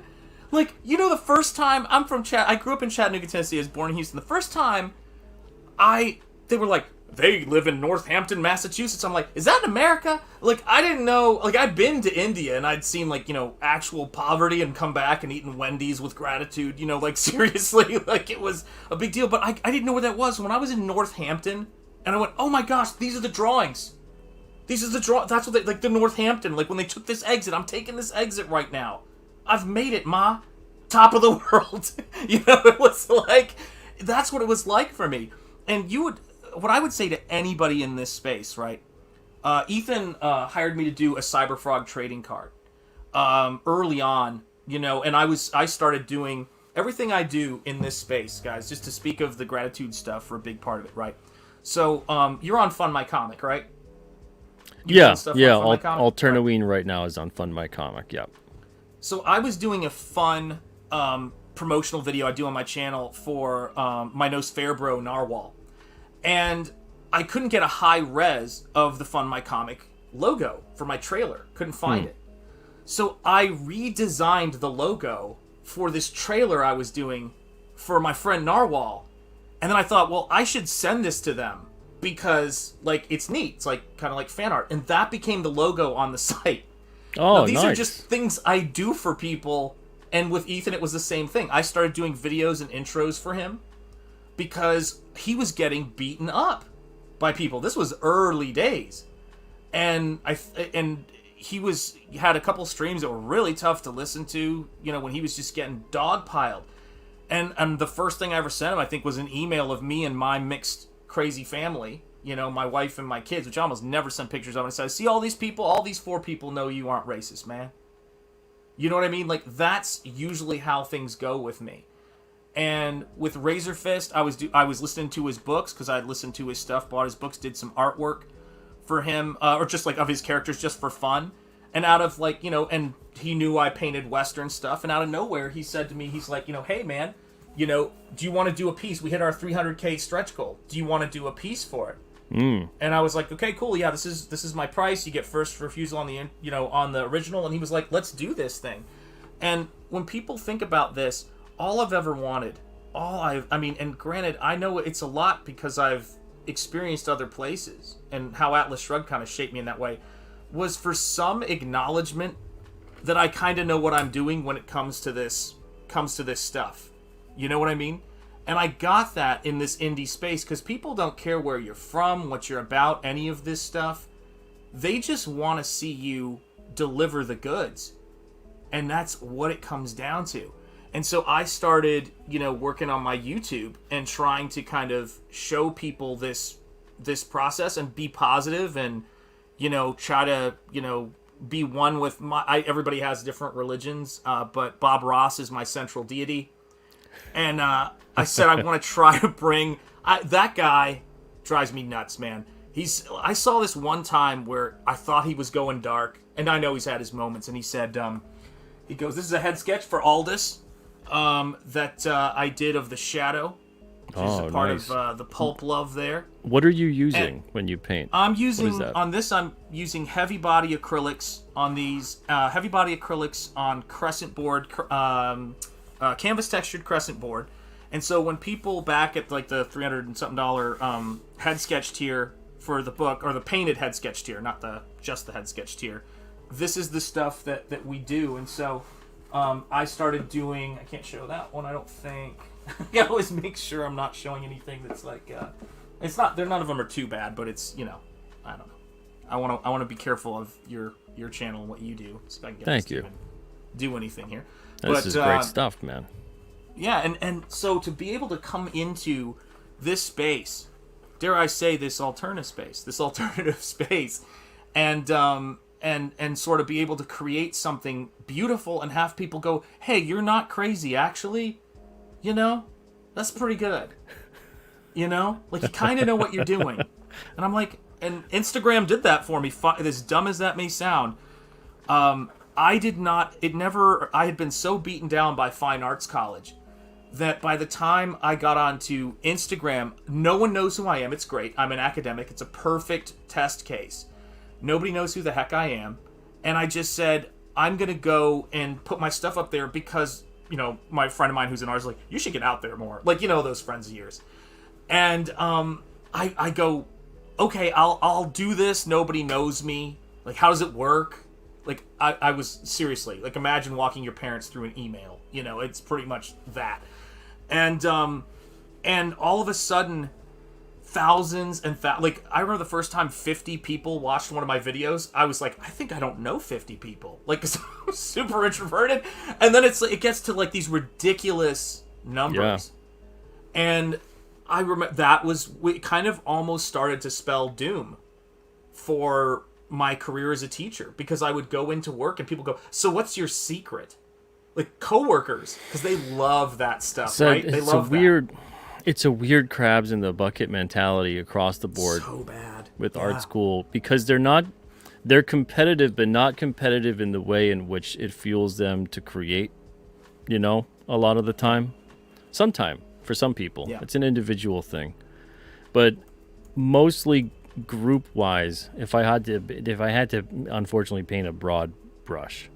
Like, the first time, I grew up in Chattanooga, Tennessee. I was born in Houston. The first time, they were like, they live in Northampton, Massachusetts. I'm like, is that in America? Like, I didn't know. Like, I'd been to India, and I'd seen, like, actual poverty and come back and eaten Wendy's with gratitude. Like, seriously, like, it was a big deal. But I didn't know where that was. When I was in Northampton, and I went, oh my gosh, these are the drawings. That's what they, like, the Northampton. Like, when they took this exit, I'm taking this exit right now. I've made it, ma. Top of the world. It was like, that's what it was like for me. And what I would say to anybody in this space, right? Ethan hired me to do a Cyberfrog trading card early on, and I started doing everything I do in this space, guys, just to speak of the gratitude stuff for a big part of it, right? So you're on Fund My Comic, right? Alternaween right now is on Fund My Comic, yep. So I was doing a fun promotional video I do on my channel for my Nose Fair Bro Narwhal. And I couldn't get a high res of the Fund My Comic logo for my trailer. Couldn't find it. So I redesigned the logo for this trailer I was doing for my friend Narwhal. And then I thought, well, I should send this to them because, like, it's neat. It's like kind of like fan art. And that became the logo on the site. Oh, now, these nice. are just things I do for people. And with Ethan, it was the same thing. I started doing videos and intros for him because he was getting beaten up by people. This was early days, and he had a couple streams that were really tough to listen to. When he was just getting dogpiled, and the first thing I ever sent him, I think, was an email of me and my mixed crazy family. My wife and my kids, which I almost never sent pictures of. And I said, "See all these people? All these 4 people know you aren't racist, man." You know what I mean? Like, that's usually how things go with me. And with Razor Fist, I was listening to his books because I had listened to his stuff, bought his books, did some artwork for him, or just like of his characters just for fun. And out of like, and he knew I painted Western stuff. And out of nowhere, he said to me, he's like, hey man, do you want to do a piece? We hit our 300K stretch goal. Do you want to do a piece for it? And I was like, okay, cool. Yeah, this is my price. You get first refusal on the, on the original. And he was like, let's do this thing. And when people think about this, all I've ever wanted, and granted, I know it's a lot because I've experienced other places and how Atlas Shrugged kind of shaped me in that way, was for some acknowledgement that I kind of know what I'm doing when it comes to this stuff. You know what I mean? And I got that in this indie space because people don't care where you're from, what you're about, any of this stuff. They just want to see you deliver the goods. And that's what it comes down to. And so I started, working on my YouTube and trying to kind of show people this process and be positive and, try to, be one with everybody has different religions, but Bob Ross is my central deity. And I said I want to try to bring... that guy drives me nuts, man. I saw this one time where I thought he was going dark, and I know he's had his moments, and he said, he goes, this is a head sketch for Aldous that I did of the Shadow, which is a part of the Pulp love there. What are you using when you paint? I'm using, on this, I'm using heavy body acrylics on these, heavy body acrylics on crescent board, canvas textured crescent board. And so when people back at like the $300 and something head sketch tier for the book, or the painted head sketch tier, not just the head sketch tier, this is the stuff that we do. And so I started doing, I can't show that one, I don't think. I always make sure I'm not showing anything that's like, it's not, none of them are too bad, but it's, I don't know. I want to be careful of your channel and what you do, so I can get Thank you. Do anything here. This is great stuff, man. Yeah, and so to be able to come into this space, dare I say this alternative space, and sort of be able to create something beautiful and have people go, hey, you're not crazy, actually. That's pretty good. Like you kind of know what you're doing. And I'm like, and Instagram did that for me, as dumb as that may sound. I had been so beaten down by fine arts college that by the time I got onto Instagram, no one knows who I am. It's great. I'm an academic. It's a perfect test case. Nobody knows who the heck I am. And I just said, I'm going to go and put my stuff up there because, my friend of mine who's an artist like, you should get out there more. Like, those friends of yours. And I go, okay, I'll do this. Nobody knows me. Like, how does it work? Like, I was seriously, like, imagine walking your parents through an email. It's pretty much that. And all of a sudden, thousands and like, I remember the first time 50 people watched one of my videos, I was like, I think I don't know 50 people. Like, 'cause I'm super introverted. And then it gets to, like, these ridiculous numbers. Yeah. And I remember it kind of almost started to spell doom for my career as a teacher, because I would go into work and people go, so what's your secret? Like, coworkers, because they love that stuff, right? They love that. It's a weird crabs in the bucket mentality across the board. So bad. With art school, because they're competitive, but not competitive in the way in which it fuels them to create, a lot of the time. Sometime, for some people. Yeah. It's an individual thing. But mostly group wise, if I had to unfortunately paint a broad brush,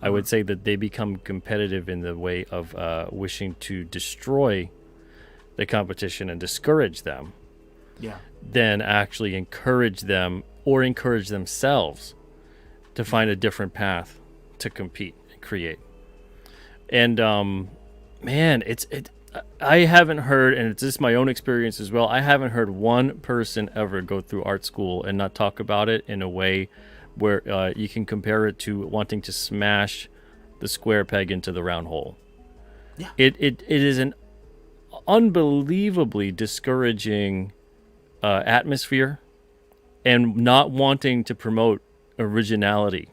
I would say that they become competitive in the way of wishing to destroy the competition and discourage them, than actually encourage them or encourage themselves to find a different path to compete and create. And man, I haven't heard, and it's just my own experience as well, I haven't heard one person ever go through art school and not talk about it in a way where you can compare it to wanting to smash the square peg into the round hole. Yeah. It is an unbelievably discouraging atmosphere, and not wanting to promote originality.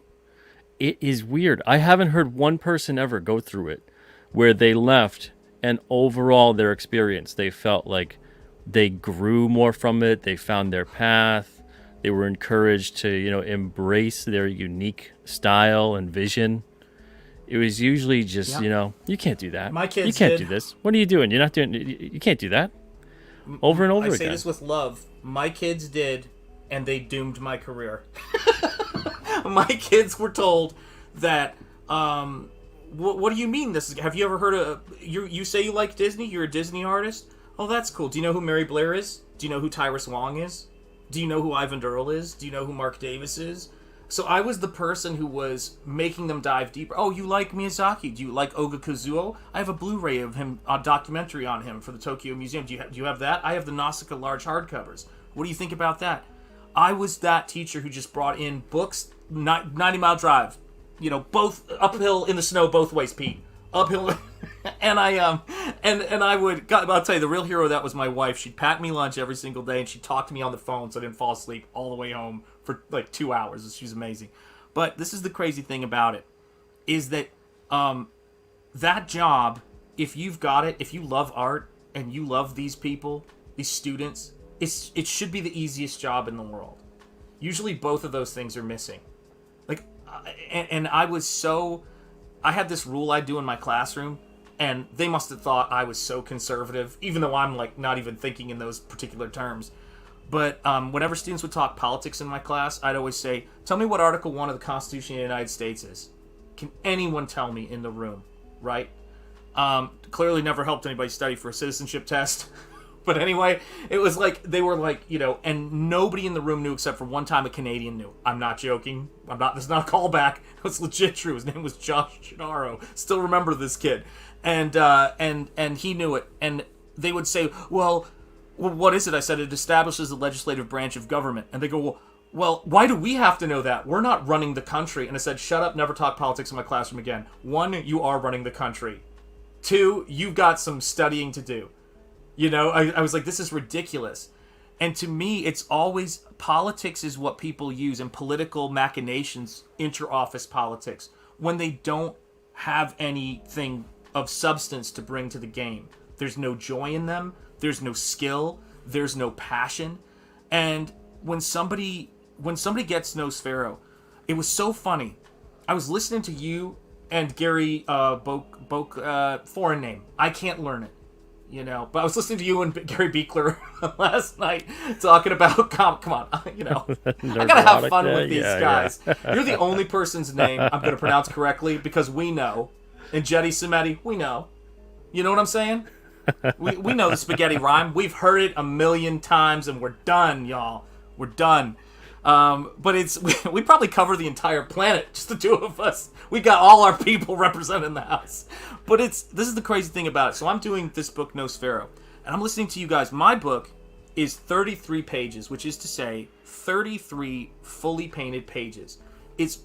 It is weird. I haven't heard one person ever go through it where they left and overall their experience, they felt like they grew more from it. They found their path. They were encouraged to, embrace their unique style and vision. It was usually just, you can't do that. My kids You can't did. do this. What are you doing? You're not doing. You can't do that. Over and over I again. say this with love. My kids did, and they doomed my career. My kids were told that. What do you mean? Have you ever heard of? You say you like Disney. You're a Disney artist. Oh, that's cool. Do you know who Mary Blair is? Do you know who Tyrus Wong is? Do you know who Ivan Durrell is? Do you know who Mark Davis is? So I was the person who was making them dive deeper. Oh, you like Miyazaki? Do you like Oga Kazuo? I have a Blu-ray of him, a documentary on him for the Tokyo Museum. Do you have that? I have the Nausicaa large hardcovers. What do you think about that? I was that teacher who just brought in books, 90-mile drive. Both uphill in the snow both ways, Pete. Uphill. And I would, God, I'll tell you, the real hero of that was my wife. She'd pack me lunch every single day, and she'd talk to me on the phone so I didn't fall asleep all the way home for like 2 hours. She was amazing. But this is the crazy thing about it, is that that job, if you've got it, if you love art and you love these people, these students, it should be the easiest job in the world. Usually both of those things are missing. Like, and I had this rule I do in my classroom, and they must have thought I was so conservative, even though I'm like not even thinking in those particular terms. But whenever students would talk politics in my class, I'd always say, tell me what Article 1 of the Constitution of the United States is. Can anyone tell me in the room, right? Clearly never helped anybody study for a citizenship test. But anyway, it was like, they were like, and nobody in the room knew except for one time a Canadian knew. I'm not joking. This is not a callback. It was legit true. His name was Josh Gennaro. Still remember this kid. And he knew it. And they would say, well, what is it? I said, it establishes the legislative branch of government. And they go, well, why do we have to know that? We're not running the country. And I said, shut up, never talk politics in my classroom again. 1, you are running the country. 2, you've got some studying to do. I was like, this is ridiculous. And to me, it's always, politics is what people use in political machinations, inter-office politics, when they don't have anything of substance to bring to the game. There's no joy in them. There's no skill. There's no passion. And when somebody gets Nosfero, it was so funny. I was listening to you and Gary Boak, foreign name. I can't learn it. But I was listening to you and Gary Beekler last night talking about, come on, I gotta have fun with these guys. Yeah. You're the only person's name I'm gonna pronounce correctly because we know. ENJETI, we know. You know what I'm saying? We know the spaghetti rhyme. We've heard it 1,000,000 times and we're done, y'all. We're done. But we probably cover the entire planet, just the two of us. We got all our people represented in the house. But this is the crazy thing about it. So I'm doing this book, Nosfero, and I'm listening to you guys. My book is 33 pages, which is to say 33 fully painted pages. It's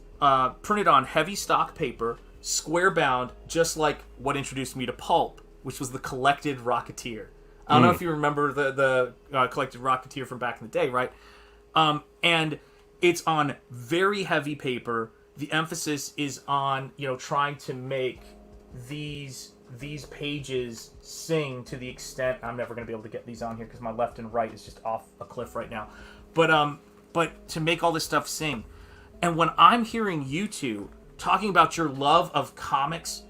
printed on heavy stock paper, square bound, just like what introduced me to Pulp, which was the Collected Rocketeer. I don't know if you remember the Collected Rocketeer from back in the day, right? And it's on very heavy paper. The emphasis is on, trying to make these pages sing to the extent, I'm never going to be able to get these on here because my left and right is just off a cliff right now. But to make all this stuff sing. And when I'm hearing you two talking about your love of comics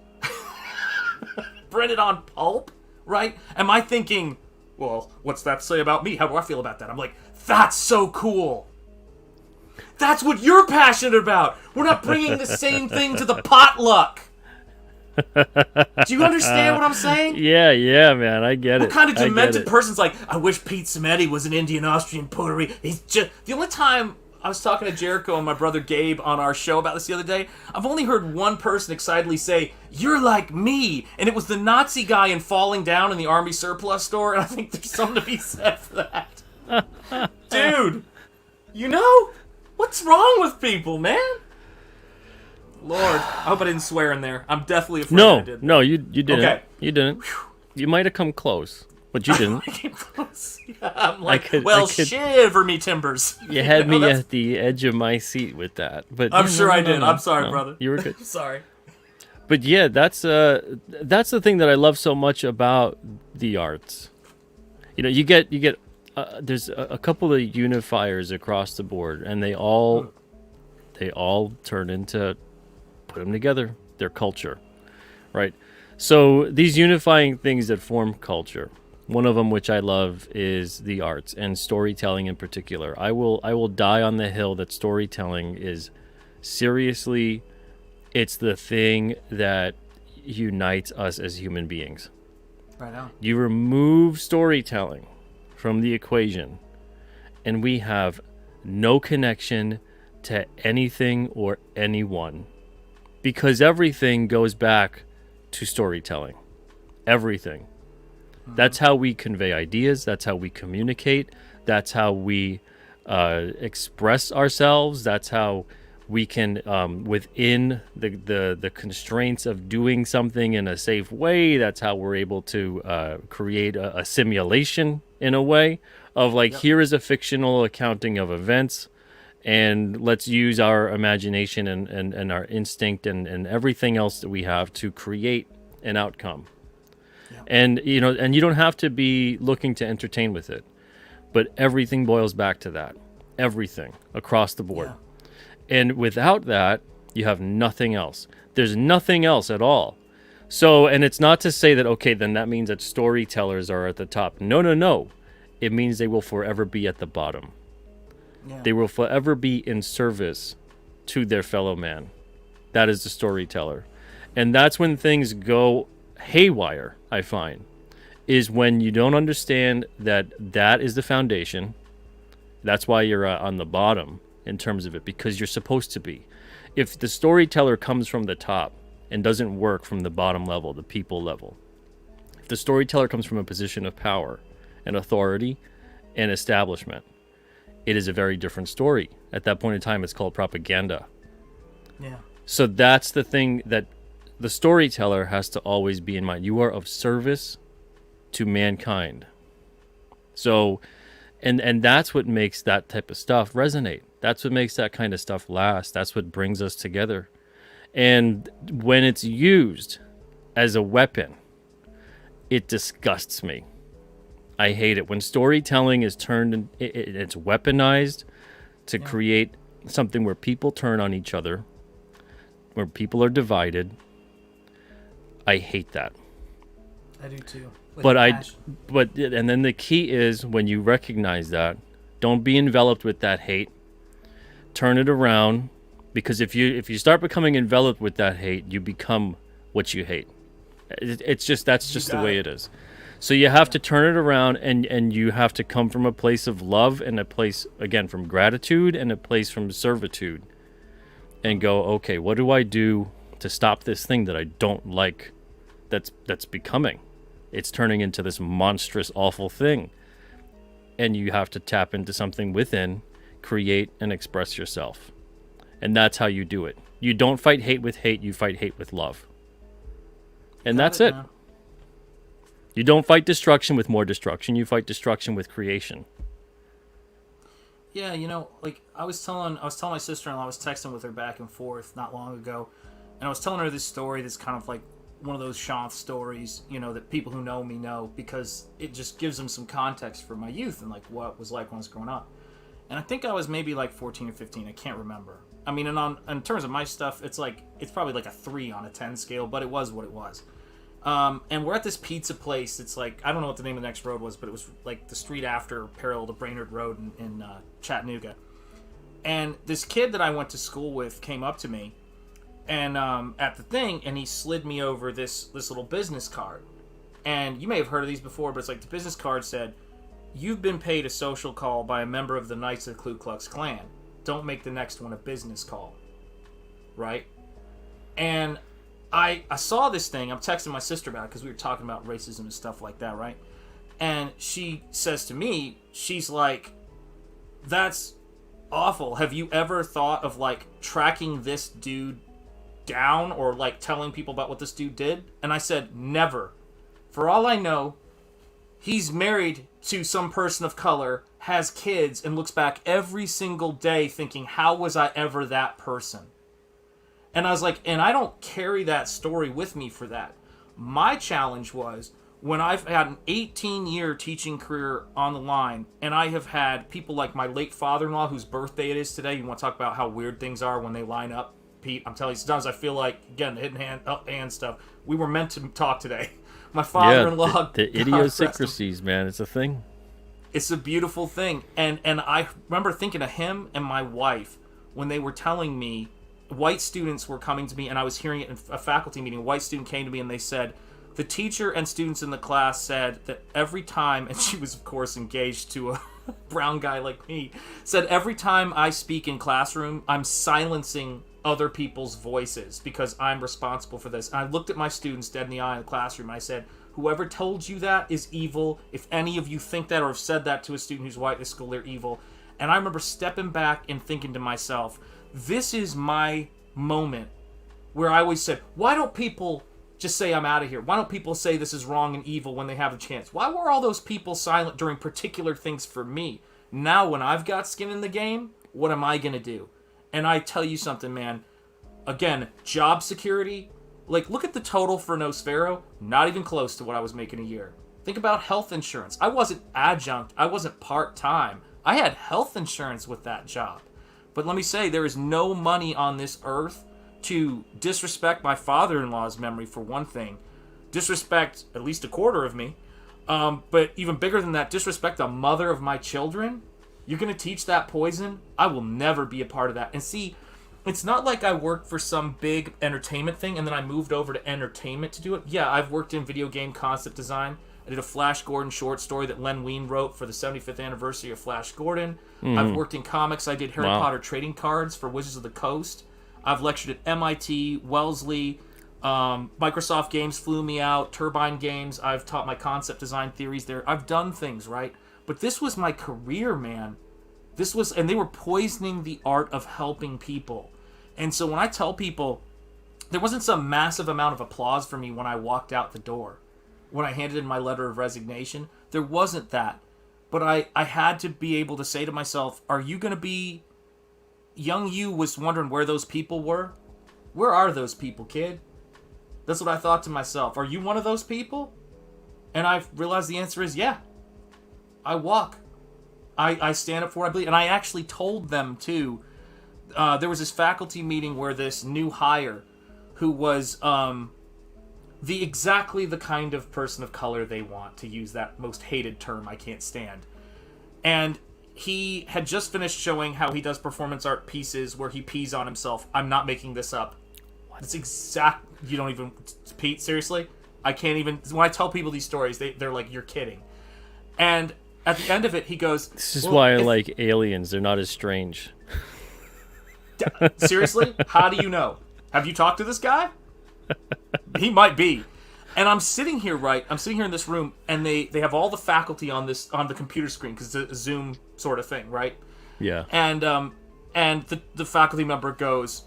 printed on pulp, right? Am I thinking, well, what's that say about me? How do I feel about that? I'm like, that's so cool. That's what you're passionate about. We're not bringing the same thing to the potluck. Do you understand what I'm saying? Yeah, man, I get it. What kind of demented person's like, I wish Pete Samedi was an Indian, Austrian, Puerto Rican. He's just... The only time I was talking to Jericho and my brother Gabe on our show about this the other day, I've only heard one person excitedly say, you're like me. And it was the Nazi guy in Falling Down in the Army Surplus store, and I think there's something to be said for that. Dude, what's wrong with people, man? Lord, I hope I didn't swear in there. I'm definitely afraid I did. No, you didn't. Okay. You didn't. You might have come close, but you didn't. I came close. Yeah, I'm like, shiver me timbers. You had me at the edge of my seat with that. But I'm sure I did. I'm sorry, brother. You were good. Sorry. But yeah, that's the thing that I love so much about the arts. You get there's a couple of unifiers across the board, and they all turn into, put them together, their culture, right? So these unifying things that form culture, one of them which I love is the arts and storytelling in particular. I will die on the hill that storytelling is seriously, it's the thing that unites us as human beings. Right on. You remove storytelling from the equation, and we have no connection to anything or anyone, because everything goes back to storytelling. Everything. That's how we convey ideas. That's how we communicate. That's how we express ourselves. That's how we can, within the constraints of doing something in a safe way, that's how we're able to create a simulation in a way of like, Yep. here is a fictional accounting of events, and let's use our imagination and our instinct and everything else that we have to create an outcome. And and you don't have to be looking to entertain with it, but everything boils back to that. Everything across the board. Yeah. And without that, you have nothing else. There's nothing else at all. So, and it's not to say that, okay, then that means that storytellers are at the top. No, no, no. It means they will forever be at the bottom. Yeah. They will forever be in service to their fellow man. That is the storyteller. And that's when things go haywire, I find, is when you don't understand that that is the foundation. That's why you're on the bottom in terms of it, because you're supposed to be. If the storyteller comes from the top and doesn't work from the bottom level, the people level, if the storyteller comes from a position of power and authority and establishment, it is a very different story. At that point in time, it's called propaganda. Yeah. So that's the thing that the storyteller has to always be in mind. You are of service to mankind. So, and that's what makes that type of stuff resonate. That's what makes that kind of stuff last. That's what brings us together. And when it's used as a weapon, it disgusts me. I hate it. When storytelling is turned, it's weaponized to create something where people turn on each other, where people are divided. I hate that. I do too. And then the key is, when you recognize that, don't be enveloped with that hate. Turn it around, because if you start becoming enveloped with that hate, you become what you hate. That's just the way it is. So you have to turn it around, and you have to come from a place of love, and a place, again, from gratitude, and a place from servitude, and go, okay, what do I do to stop this thing that I don't like that's becoming? It's turning into this monstrous, awful thing. And you have to tap into something within, create and express yourself. And that's how you do it. You don't fight hate with hate, you fight hate with love. And that's it. Man. You don't fight destruction with more destruction, you fight destruction with creation. Yeah, like I was telling my sister-in-law, I was texting with her back and forth not long ago, and I was telling her this story that's kind of like one of those SHANTH stories, that people who know me know, because it just gives them some context for my youth and like what it was like when I was growing up. And I think I was maybe like 14 or 15, I can't remember. I mean, and in terms of my stuff, it's probably like a 3 on a 10 scale, but it was what it was. And we're at this pizza place. It's like, I don't know what the name of the next road was, but it was like the street after, parallel to Brainerd Road in Chattanooga. And this kid that I went to school with came up to me, and at the thing, and he slid me over this little business card. And you may have heard of these before, but it's like the business card said, "You've been paid a social call by a member of the Knights of the Ku Klux Klan. Don't make the next one a business call." Right? And I saw this thing. I'm texting my sister about it because we were talking about racism and stuff like that, right? And she says to me, she's like, "That's awful. Have you ever thought of like tracking this dude down, or like telling people about what this dude did?" And I said, "Never. For all I know, he's married to some person of color, has kids, and looks back every single day thinking, how was I ever that person?" And I was like, and I don't carry that story with me for that. My challenge was when I've had an 18-year teaching career on the line, and I have had people like my late father-in-law, whose birthday it is today. You want to talk about how weird things are when they line up, Pete? I'm telling you, sometimes I feel like, again, the hidden hand stuff. We were meant to talk today. My father-in-law, the idiosyncrasies, man, it's a thing. It's a beautiful thing. And I remember thinking of him and my wife when they were telling me, white students were coming to me, and I was hearing it in a faculty meeting. A white student came to me and they said, the teacher and students in the class said that every time, and she was of course engaged to a brown guy like me, said every time I speak in classroom, I'm silencing other people's voices because I'm responsible for this. And I looked at my students dead in the eye in the classroom and I said, whoever told you that is evil. If any of you think that or have said that to a student who's white in this school, they're evil. And I remember stepping back and thinking to myself, this is my moment where I always said, why don't people just say I'm out of here? Why don't people say this is wrong and evil when they have a chance? Why were all those people silent during particular things for me? Now when I've got skin in the game, what am I going to do? And I tell you something, man. Again, job security. Like, look at the total for Nosfero. Not even close to what I was making a year. Think about health insurance. I wasn't adjunct. I wasn't part-time. I had health insurance with that job. But let me say, there is no money on this earth to disrespect my father-in-law's memory, for one thing. Disrespect at least a quarter of me. But even bigger than that, disrespect the mother of my children. You're going to teach that poison? I will never be a part of that. And see, it's not like I worked for some big entertainment thing and then I moved over to entertainment to do it. Yeah, I've worked in video game concept design. I did a Flash Gordon short story that Len Wein wrote for the 75th anniversary of Flash Gordon. I've worked in comics. I did Harry Potter trading cards for Wizards of the Coast. I've lectured at MIT, Wellesley. Microsoft Games flew me out. Turbine Games. I've taught my concept design theories there. I've done things, right? But this was my career, man. And they were poisoning the art of helping people. And so when I tell people, there wasn't some massive amount of applause for me when I walked out the door. When I handed in my letter of resignation, there wasn't that. But I had to be able to say to myself, are you going to be... Young you was wondering where those people were. Where are those people, kid? That's what I thought to myself. Are you one of those people? And I realized the answer is yeah. I walk. I stand up for what I believe. And I actually told them, too. There was this faculty meeting where this new hire, who was exactly the kind of person of color they want, to use that most hated term I can't stand. And he had just finished showing how he does performance art pieces where he pees on himself. I'm not making this up. That's exact. You don't even... Pete, seriously? I can't even... When I tell people these stories, they're like, you're kidding. And... At the end of it, he goes... This is why I like aliens. They're not as strange. Seriously? How do you know? Have you talked to this guy? He might be. And I'm sitting here, right? I'm sitting here in this room, and they have all the faculty on the computer screen, because it's a Zoom sort of thing, right? Yeah. And the faculty member goes...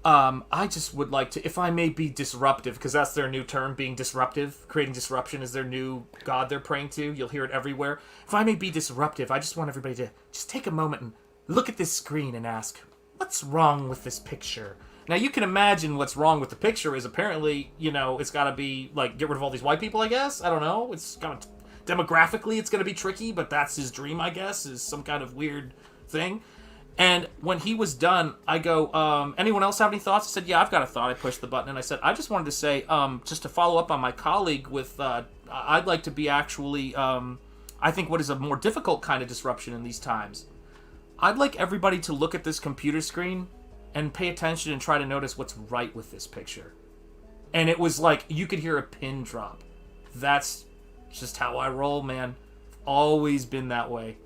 I just would like to, if I may be disruptive, because that's their new term, being disruptive. Creating disruption is their new god they're praying to. You'll hear it everywhere. If I may be disruptive, I just want everybody to just take a moment and look at this screen and ask, what's wrong with this picture? Now, you can imagine what's wrong with the picture is apparently, it's got to be, like, get rid of all these white people, I guess? I don't know. It's kind of, demographically, it's going to be tricky, but that's his dream, I guess, is some kind of weird thing. And when he was done, I go, anyone else have any thoughts? I said, yeah, I've got a thought. I pushed the button, and I said, I just wanted to say, just to follow up on my colleague with, I'd like to be actually, I think what is a more difficult kind of disruption in these times. I'd like everybody to look at this computer screen and pay attention and try to notice what's right with this picture. And it was like, you could hear a pin drop. That's just how I roll, man. Always been that way.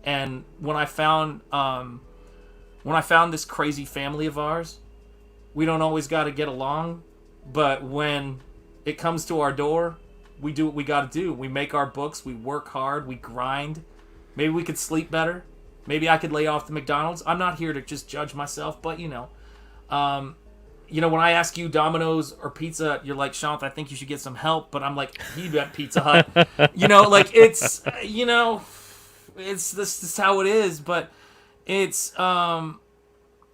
And when I found this crazy family of ours, we don't always got to get along, but when it comes to our door, we do what we got to do. We make our books, we work hard, we grind. Maybe we could sleep better. Maybe I could lay off the McDonald's. I'm not here to just judge myself, but when I ask you Domino's or pizza, you're like, Shanth, I think you should get some help, but I'm like, you got Pizza Hut. It's this is how it is, but it's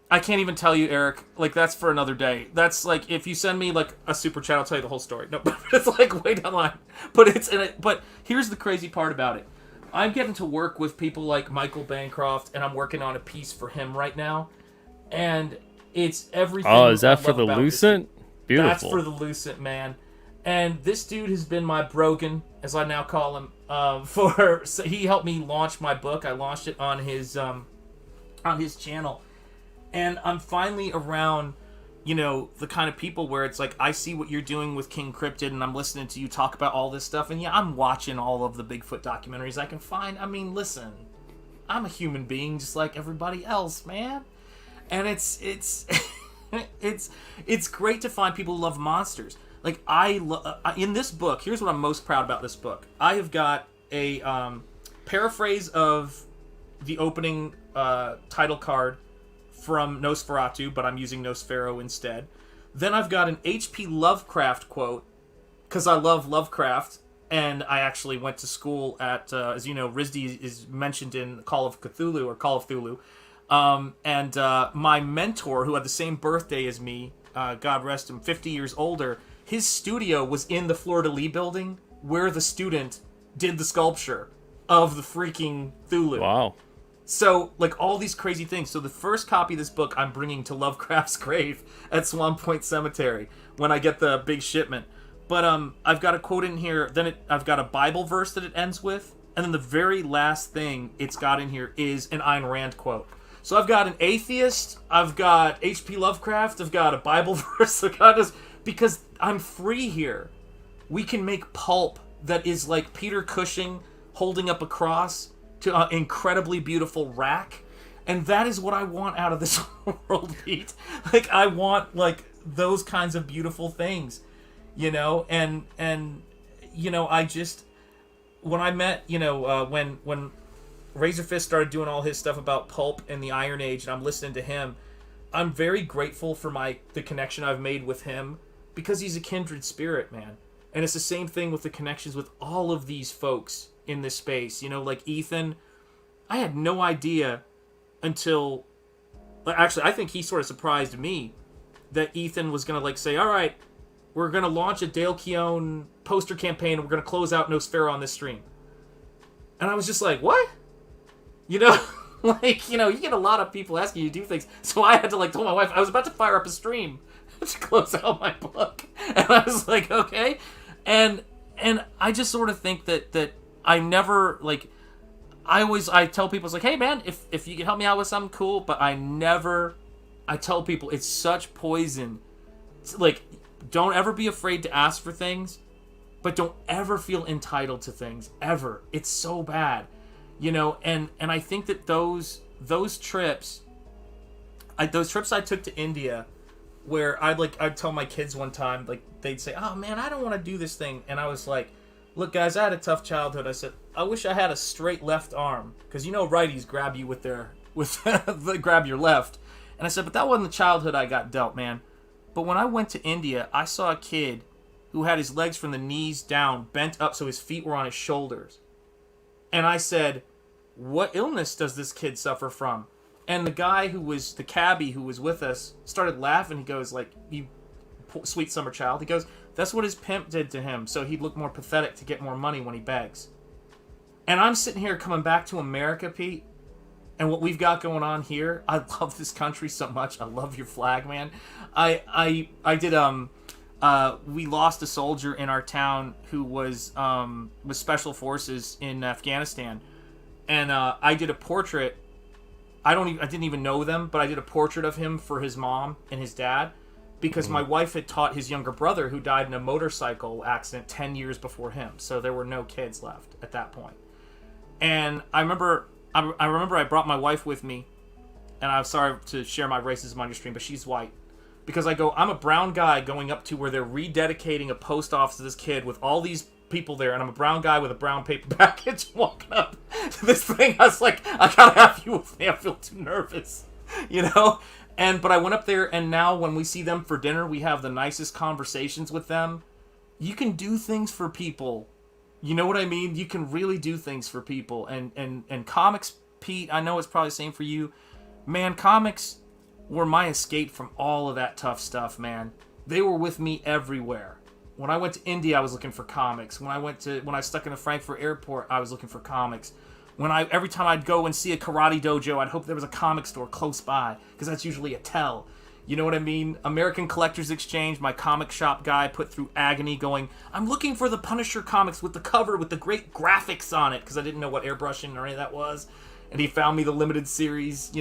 I can't even tell you, Eric. Like, that's for another day. That's like, if you send me like a super chat, I'll tell you the whole story. No, but it's like way down the line. But it's in it. But here's the crazy part about it. I'm getting to work with people like Michael Bancroft, and I'm working on a piece for him right now. And it's everything. Oh, is that for the Lucent? Beautiful. That's for the Lucent, man. And this dude has been my brogan, as I now call him. So he helped me launch my book. I launched it on his channel. And I'm finally around, the kind of people where it's like, I see what you're doing with King Cryptid, and I'm listening to you talk about all this stuff. And yeah, I'm watching all of the Bigfoot documentaries I can find. I mean, listen, I'm a human being just like everybody else, man. And it's it's great to find people who love monsters. Like, in this book, here's what I'm most proud about this book. I have got a paraphrase of the opening title card from Nosferatu, but I'm using Nosfero instead. Then I've got an H.P. Lovecraft quote, because I love Lovecraft, and I actually went to school at, as you know, RISD is mentioned in Call of Cthulhu. And my mentor, who had the same birthday as me, God rest him, 50 years older, his studio was in the Fleur-de-Lis building where the student did the sculpture of the freaking Cthulhu. Wow. So, like, all these crazy things. So the first copy of this book I'm bringing to Lovecraft's grave at Swan Point Cemetery when I get the big shipment. But I've got a quote in here. Then I've got a Bible verse that it ends with. And then the very last thing it's got in here is an Ayn Rand quote. So I've got an atheist, I've got H.P. Lovecraft, I've got a Bible verse. I've got this, because I'm free here. We can make pulp that is like Peter Cushing holding up a cross to an incredibly beautiful rack. And that is what I want out of this world, Pete. Like, I want, like, those kinds of beautiful things, and I just, when I met, when Razorfist started doing all his stuff about pulp and the Iron Age, and I'm listening to him, I'm very grateful for the connection I've made with him, because he's a kindred spirit, man. And it's the same thing with the connections with all of these folks in this space. Like Ethan, I had no idea until... Actually, I think he sort of surprised me that Ethan was going to, like, say, all right, we're going to launch a Dale Keown poster campaign, and we're going to close out Nosfero on this stream. And I was just like, what? You get a lot of people asking you to do things. So I had to, like, tell my wife, I was about to fire up a stream to close out my book. And I was like, okay. And I just sort of think that I never, like, I tell people, it's like, hey, man, if you can help me out with something, cool. But I tell people, it's such poison. It's like, don't ever be afraid to ask for things, but don't ever feel entitled to things, ever. It's so bad. And I think that those trips I took to India, where I'd tell my kids one time, like, they'd say, oh man, I don't want to do this thing. And I was like, look guys, I had a tough childhood. I said, I wish I had a straight left arm, because righties grab you with they grab your left. And I said, but that wasn't the childhood I got dealt, man. But when I went to India, I saw a kid who had his legs from the knees down, bent up so his feet were on his shoulders. And I said, what illness does this kid suffer from? And the guy the cabbie who was with us, started laughing. He goes, like, you sweet summer child. He goes, that's what his pimp did to him, so he'd look more pathetic to get more money when he begs. And I'm sitting here coming back to America, Pete, and what we've got going on here. I love this country so much. I love your flag, man. We lost a soldier in our town who was with special forces in Afghanistan. And I did a portrait. I didn't even know them, but I did a portrait of him for his mom and his dad, because my wife had taught his younger brother, who died in a motorcycle accident 10 years before him. So there were no kids left at that point. And I remember I brought my wife with me, and I'm sorry to share my racism on your stream, but she's white. Because I'm a brown guy going up to where they're rededicating a post office to this kid with all these people there, and I'm a brown guy with a brown paper package walking up to this thing. I was like, I gotta have you with me. I feel too nervous, But I went up there, and now when we see them for dinner, we have the nicest conversations with them. You can do things for people. You know what I mean? You can really do things for people. And comics, Pete, I know it's probably the same for you. Man, comics, were my escape from all of that tough stuff, man. They were with me everywhere. When I went to India, I was looking for comics. When I was stuck in the Frankfurt airport, I was looking for comics. Every time I'd go and see a karate dojo, I'd hope there was a comic store close by, because that's usually a tell. You know what I mean? American Collectors Exchange, my comic shop guy put through agony going, I'm looking for the Punisher comics with the cover with the great graphics on it, because I didn't know what airbrushing or any of that was. And he found me the limited series,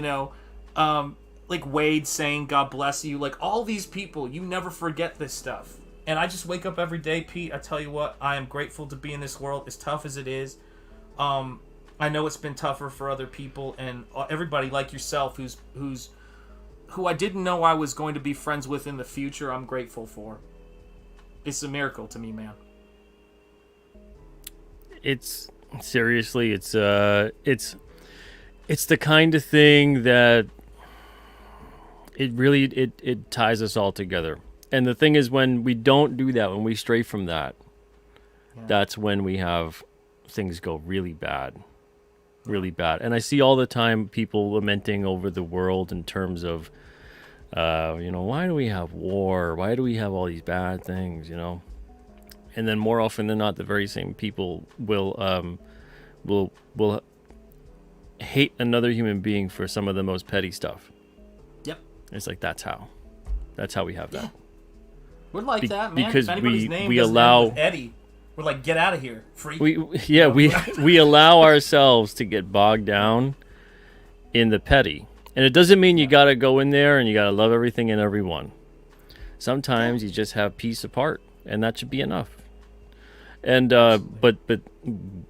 like Wade saying, God bless you. Like, all these people, you never forget this stuff. And I just wake up every day, Pete. I tell you what, I am grateful to be in this world, as tough as it is. I know it's been tougher for other people, and everybody like yourself who I didn't know I was going to be friends with in the future, I'm grateful for. It's a miracle to me, man. It's seriously, it's the kind of thing that it ties us all together. And the thing is, when we don't do that, when we stray from that, that's when we have things go really bad. Really bad. And I see all the time people lamenting over the world in terms of, why do we have war? Why do we have all these bad things, And then more often than not, the very same people will hate another human being for some of the most petty stuff. Yep. It's like, that's how we have that. Yeah. We're like that, man. Because if anybody's name we doesn't allow end with Eddie, we're like, get out of here, freak. We allow ourselves to get bogged down in the petty. And it doesn't mean you got to go in there and you got to love everything and everyone. Sometimes you just have peace apart, and that should be enough. And but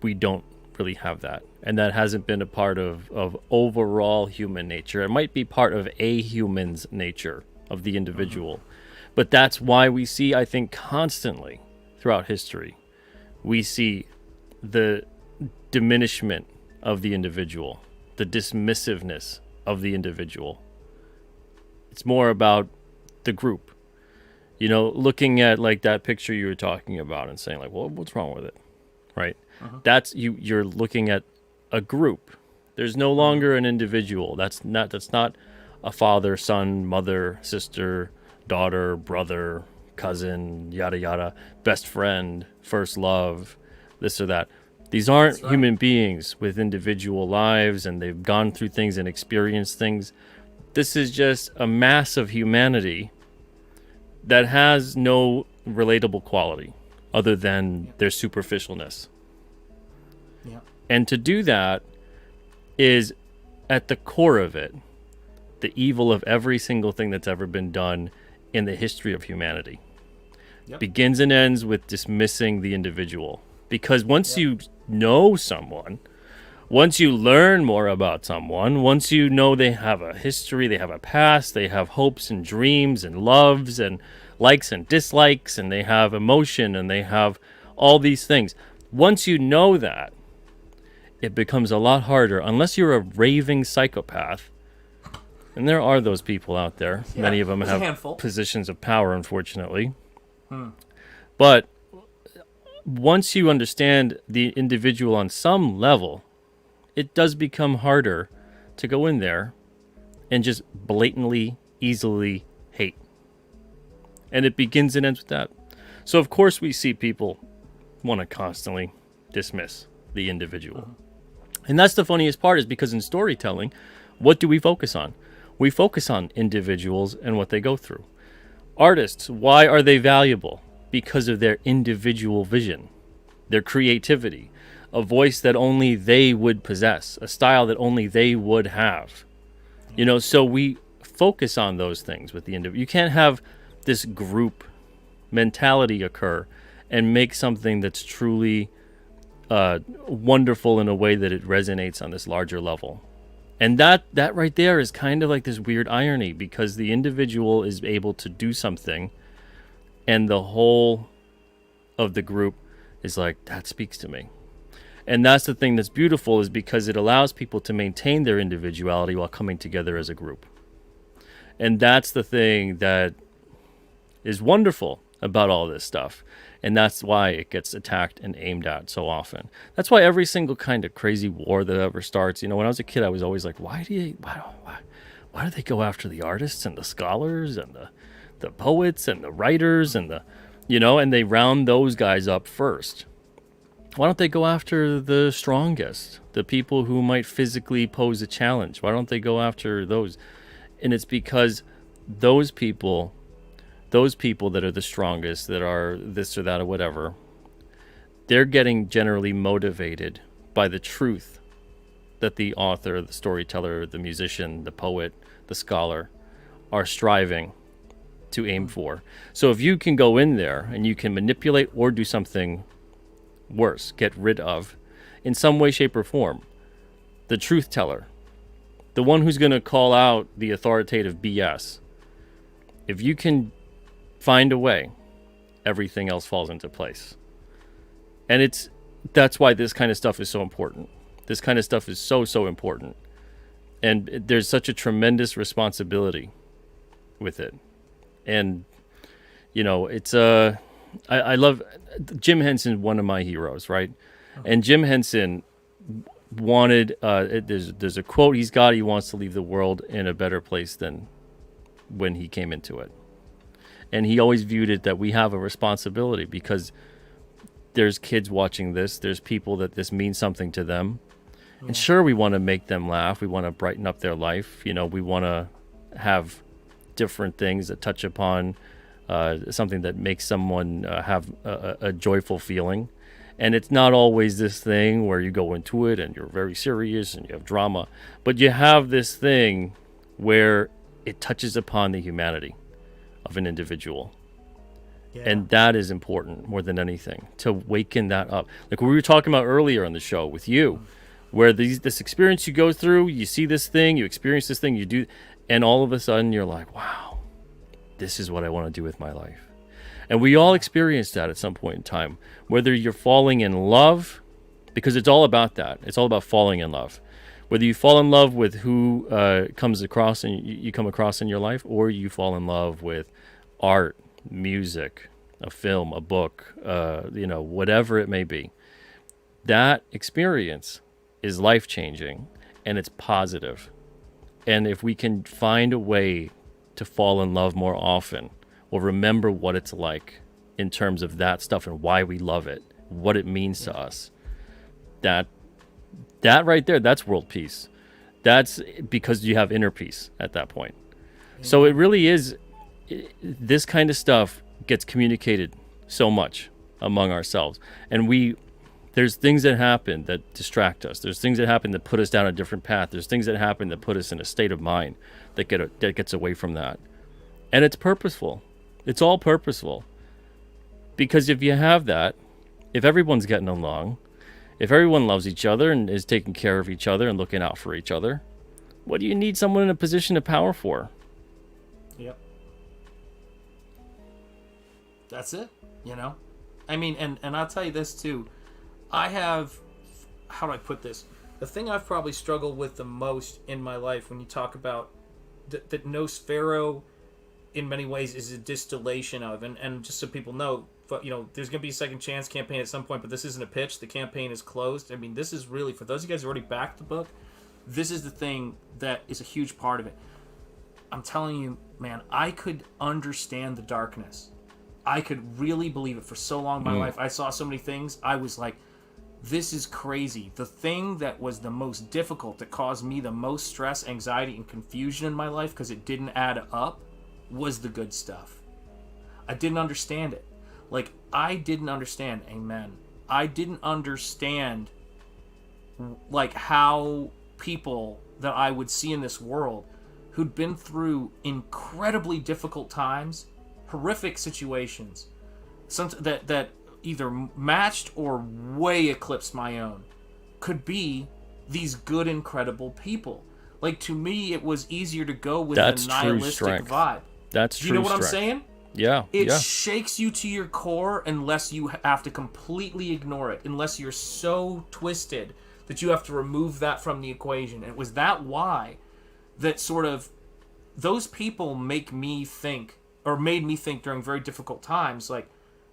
we don't really have that. And that hasn't been a part of overall human nature. It might be part of a human's nature, of the individual. But that's why we see, I think, constantly throughout history, we see the diminishment of the individual, the dismissiveness of the individual. It's more about the group. Looking at like that picture you were talking about and saying like, well, what's wrong with it? Right? That's you're looking at a group. There's no longer an individual. That's not a father, son, mother, sister, daughter, brother, cousin, yada yada, best friend, first love, this or that. These aren't human beings with individual lives, and they've gone through things and experienced things. This is just a mass of humanity that has no relatable quality other than their superficialness. Yeah. And to do that is, at the core of it, the evil of every single thing that's ever been done in the history of humanity. Yep. Begins and ends with dismissing the individual. Because once you know someone, once you learn more about someone, once you know they have a history, they have a past, they have hopes and dreams and loves and likes and dislikes, and they have emotion and they have all these things. Once you know that, it becomes a lot harder, unless you're a raving psychopath. And there are those people out there. Yeah, many of them have positions of power, unfortunately. But once you understand the individual on some level, it does become harder to go in there and just blatantly, easily hate. And it begins and ends with that. So, of course, we see people want to constantly dismiss the individual. And that's the funniest part, is because in storytelling, what do we focus on? We focus on individuals and what they go through. Artists, why are they valuable? Because of their individual vision, their creativity, a voice that only they would possess, a style that only they would have. So we focus on those things with the individual. You can't have this group mentality occur and make something that's truly wonderful in a way that it resonates on this larger level. And that right there is kind of like this weird irony, because the individual is able to do something and the whole of the group is like, that speaks to me. And that's the thing that's beautiful, is because it allows people to maintain their individuality while coming together as a group. And that's the thing that is wonderful about all this stuff. And that's why it gets attacked and aimed at so often. That's why every single kind of crazy war that ever starts, when I was a kid, I was always like, why why do they go after the artists and the scholars and the poets and the writers and and they round those guys up first? Why don't they go after the strongest, the people who might physically pose a challenge? Why don't they go after those? And it's because those people that are the strongest, that are this or that or whatever, they're getting generally motivated by the truth that the author, the storyteller, the musician, the poet, the scholar are striving to aim for. So if you can go in there and you can manipulate or do something worse, get rid of, in some way, shape, or form, the truth teller, the one who's going to call out the authoritative BS, if you can find a way, everything else falls into place. And that's why this kind of stuff is so important. This kind of stuff is so, so important. And there's such a tremendous responsibility with it. And, it's I love Jim Henson, one of my heroes, right? And Jim Henson wanted, there's a quote he's got, he wants to leave the world in a better place than when he came into it. And he always viewed it that we have a responsibility because there's kids watching this. There's people that this means something to them. Yeah. And sure, we want to make them laugh. We want to brighten up their life. We want to have different things that touch upon something that makes someone have a joyful feeling. And it's not always this thing where you go into it and you're very serious and you have drama. But you have this thing where it touches upon the humanity of an individual. Yeah. And that is important more than anything, to waken that up. Like we were talking about earlier on the show with you, where this experience you go through, you see this thing, you experience this thing, you do, and all of a sudden you're like, wow, this is what I want to do with my life. And we all experience that at some point in time, whether you're falling in love, because it's all about that. It's all about falling in love. Whether you fall in love with who comes across and you come across in your life, or you fall in love with art, music, a film, a book, whatever it may be. That experience is life-changing and it's positive. And if we can find a way to fall in love more often, or remember what it's like in terms of that stuff and why we love it, what it means to us, that right there, that's world peace. That's because you have inner peace at that point. So it really is, this kind of stuff gets communicated so much among ourselves. And there's things that happen that distract us. There's things that happen that put us down a different path. There's things that happen that put us in a state of mind that gets away from that. And it's purposeful. It's all purposeful. Because if you have that, if everyone's getting along, if everyone loves each other and is taking care of each other and looking out for each other, what do you need someone in a position of power for? Yep. That's it, I mean, and I'll tell you this too. I have, how do I put this? The thing I've probably struggled with the most in my life, when you talk about that Nosfero in many ways is a distillation of, and just so people know, there's going to be a second chance campaign at some point, but this isn't a pitch. The campaign is closed. I mean, this is really, for those of you guys who already backed the book, this is the thing that is a huge part of it. I'm telling you, man, I could understand the darkness. I could really believe it for so long in my life. I saw so many things. I was like, this is crazy. The thing that was the most difficult, that caused me the most stress, anxiety, and confusion in my life because it didn't add up, was the good stuff. I didn't understand it. Like, I didn't understand, amen. I didn't understand, like, how people that I would see in this world who'd been through incredibly difficult times, horrific situations, that either matched or way eclipsed my own, could be these good, incredible people. Like, to me, it was easier to go with a nihilistic vibe. That's true. Do you know what I'm saying? Yeah. It shakes you to your core unless you have to completely ignore it, unless you're so twisted that you have to remove that from the equation. And it was that why that sort of those people make me think, or made me think during very difficult times, like,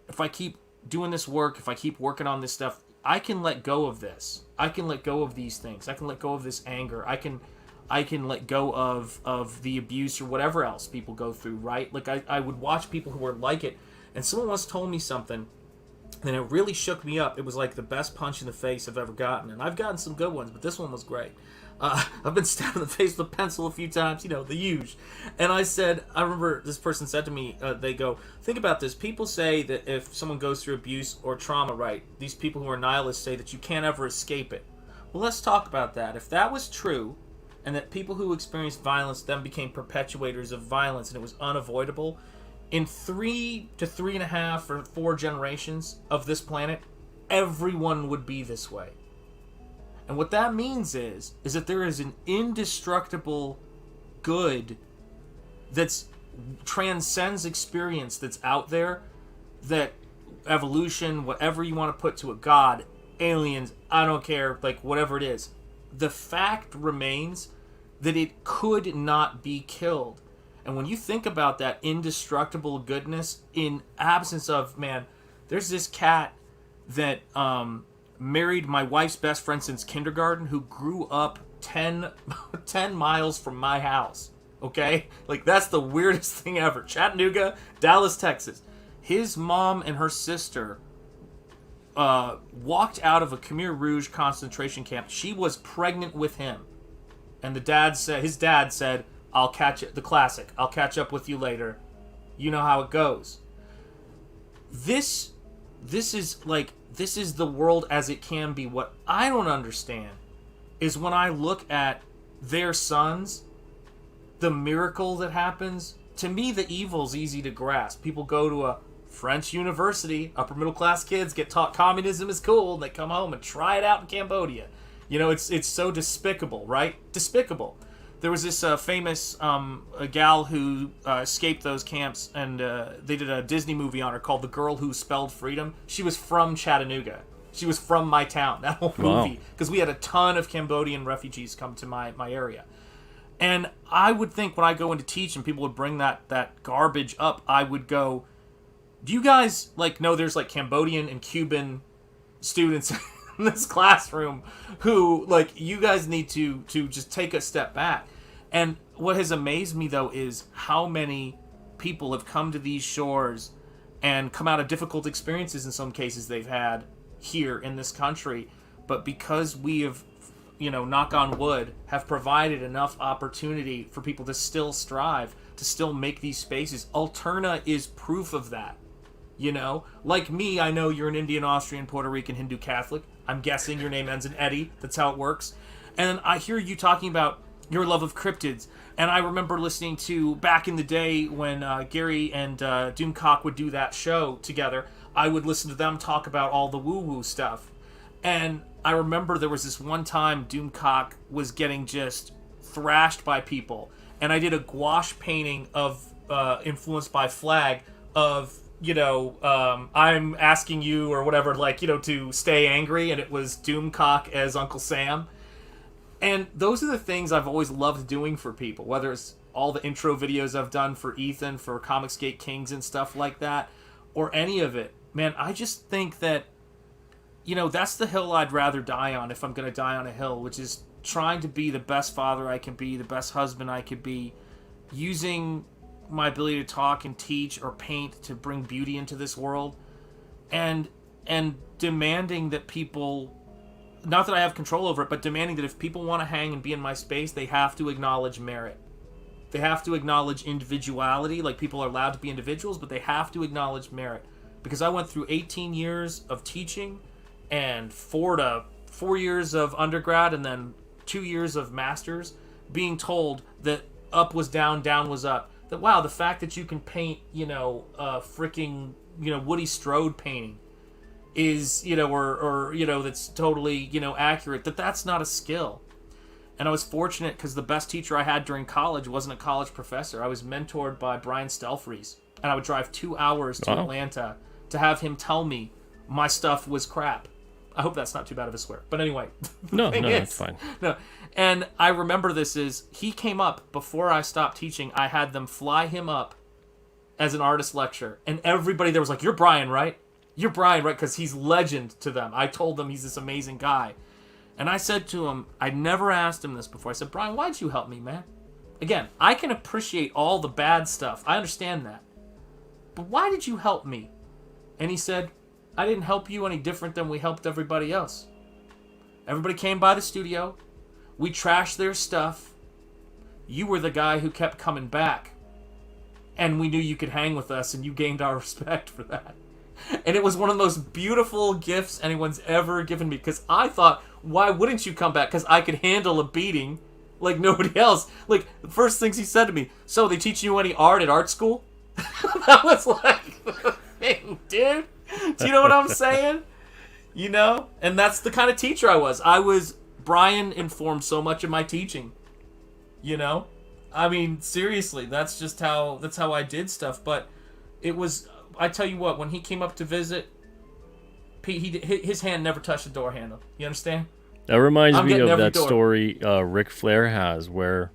if I keep doing this work, if I keep working on this stuff, I can let go of this. I can let go of these things. I can let go of this anger. I I can let go of the abuse or whatever else people go through, right? Like, I would watch people who were like it, and someone once told me something, and it really shook me up. It was like the best punch in the face I've ever gotten, and I've gotten some good ones, but this one was great. I've been stabbed in the face with a pencil a few times, the huge. And I remember this person said to me, they go, think about this. People say that if someone goes through abuse or trauma, right, these people who are nihilists say that you can't ever escape it. Well, let's talk about that. If that was true, and that people who experienced violence then became perpetuators of violence and it was unavoidable, in 3 to 3.5 or 4 generations of this planet, everyone would be this way. And what that means is that there is an indestructible good that's transcends experience that's out there, that evolution, whatever you want to put to it, God, aliens, I don't care, like whatever it is. The fact remains that it could not be killed. And when you think about that indestructible goodness in absence of, man, there's this cat that married my wife's best friend since kindergarten who grew up 10 miles from my house. Okay? Like, that's the weirdest thing ever. Chattanooga, Dallas, Texas. His mom and her sister walked out of a Khmer Rouge concentration camp. She was pregnant with him. And his dad said, I'll catch up with you later. You know how it goes. This is the world as it can be. What I don't understand is when I look at their sons, the miracle that happens. To me, the evil's easy to grasp. People go to a French university, upper middle class kids get taught communism is cool, and they come home and try it out in Cambodia. It's so despicable, right? Despicable. There was this famous a gal who escaped those camps, and they did a Disney movie on her called The Girl Who Spelled Freedom. She was from Chattanooga. She was from my town, that whole movie. Because we had a ton of Cambodian refugees come to my area. And I would think when I go in to teach and people would bring that garbage up, I would go, do you guys know there's Cambodian and Cuban students in this classroom who you guys need to just take a step back. And what has amazed me though is how many people have come to these shores and come out of difficult experiences in some cases they've had here in this country, but because we have, knock on wood, have provided enough opportunity for people to still strive, to still make these spaces. Alterna is proof of that. Like me, I know you're an Indian, Austrian, Puerto Rican, Hindu, Catholic. I'm guessing your name ends in Eddie. That's how it works. And I hear you talking about your love of cryptids. And I remember listening to, back in the day when Gary and Doomcock would do that show together, I would listen to them talk about all the woo-woo stuff. And I remember there was this one time Doomcock was getting just thrashed by people. And I did a gouache painting of, influenced by Flag, of I'm asking you or whatever, to stay angry, and it was Doomcock as Uncle Sam. And those are the things I've always loved doing for people, whether it's all the intro videos I've done for Ethan, for Comicsgate Kings and stuff like that, or any of it. Man, I just think that, that's the hill I'd rather die on if I'm going to die on a hill, which is trying to be the best father I can be, the best husband I could be, using my ability to talk and teach or paint to bring beauty into this world, and demanding that people, not that I have control over it, but demanding that if people want to hang and be in my space, they have to acknowledge merit. They have to acknowledge individuality, people are allowed to be individuals, but they have to acknowledge merit. Because I went through 18 years of teaching and 4 years of undergrad and then 2 years of masters, being told that up was down, down was up. That, wow, the fact that you can paint, freaking, Woody Strode painting is, or that's totally, accurate, that's not a skill. And I was fortunate because the best teacher I had during college wasn't a college professor. I was mentored by Brian Stelfreeze, and I would drive 2 hours to Atlanta to have him tell me my stuff was crap. I hope that's not too bad of a swear. But anyway. No, that's fine. No. And I remember this is, he came up before I stopped teaching. I had them fly him up as an artist lecture. And everybody there was like, you're Brian, right? You're Brian, right? Because he's legend to them. I told them he's this amazing guy. And I said to him, I'd never asked him this before. I said, Brian, why'd you help me, man? Again, I can appreciate all the bad stuff. I understand that. But why did you help me? And he said, I didn't help you any different than we helped everybody else. Everybody came by the studio. We trashed their stuff. You were the guy who kept coming back. And we knew you could hang with us, and you gained our respect for that. And it was one of the most beautiful gifts anyone's ever given me, because I thought, why wouldn't you come back? Because I could handle a beating like nobody else. Like, the first things he said to me, so they teach you any art at art school? That was like the thing, dude. Do you know what I'm saying? You know? And that's the kind of teacher I was. Brian informed so much of my teaching. You know? I mean, seriously, that's how I did stuff. But it was, I tell you what, when he came up to visit, Pete, his hand never touched the door handle. You understand? That reminds me of that story Ric Flair has, where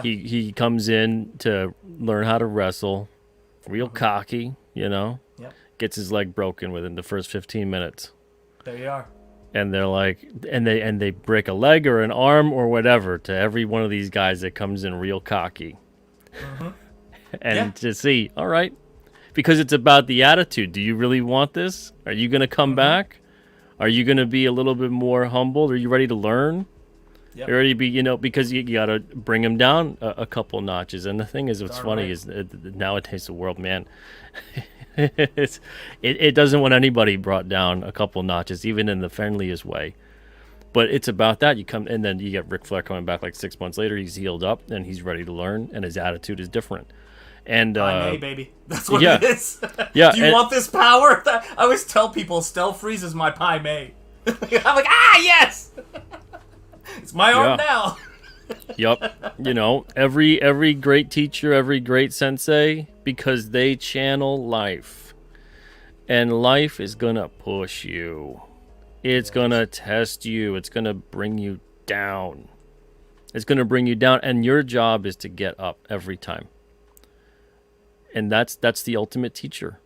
he comes in to learn how to wrestle, real cocky, you know, gets his leg broken within the first 15 minutes. There you are. And they're like, and they break a leg or an arm or whatever to every one of these guys that comes in real cocky. Mm-hmm. And to see, all right, because it's about the attitude. Do you really want this? Are you going to come back? Are you going to be a little bit more humbled? Are you ready to learn? Yep. You're ready to be, you know, because you got to bring them down a couple notches. And the thing is, what's funny is nowadays the world, man, it doesn't want anybody brought down a couple notches, even in the friendliest way. But it's about that. You come, and then you get Ric Flair coming back like 6 months later. He's healed up and he's ready to learn, and his attitude is different. And May, baby, that's what it is. Do you want this power? I always tell people, Stealth Freeze is my Pai Mei. I'm like, yes, it's my arm now. Yep. You know, every great teacher, every great sensei, because they channel life, and life is gonna push you. It's gonna test you. It's gonna bring you down. It's gonna bring you down, and your job is to get up every time. And that's the ultimate teacher.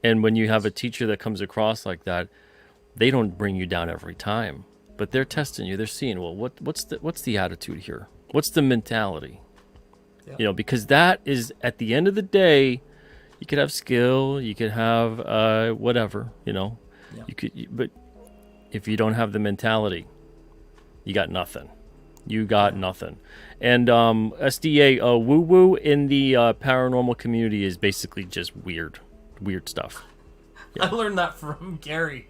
And when you have a teacher that comes across like that, they don't bring you down every time, but they're testing you. They're seeing, well, what's the attitude here? What's the mentality? Yeah. You know, because that is, at the end of the day, you could have skill, you could have whatever, you know. Yeah. But if you don't have the mentality, you got nothing. You got nothing. And SDA, woo-woo in the paranormal community is basically just weird stuff. Yeah. I learned that from Gary.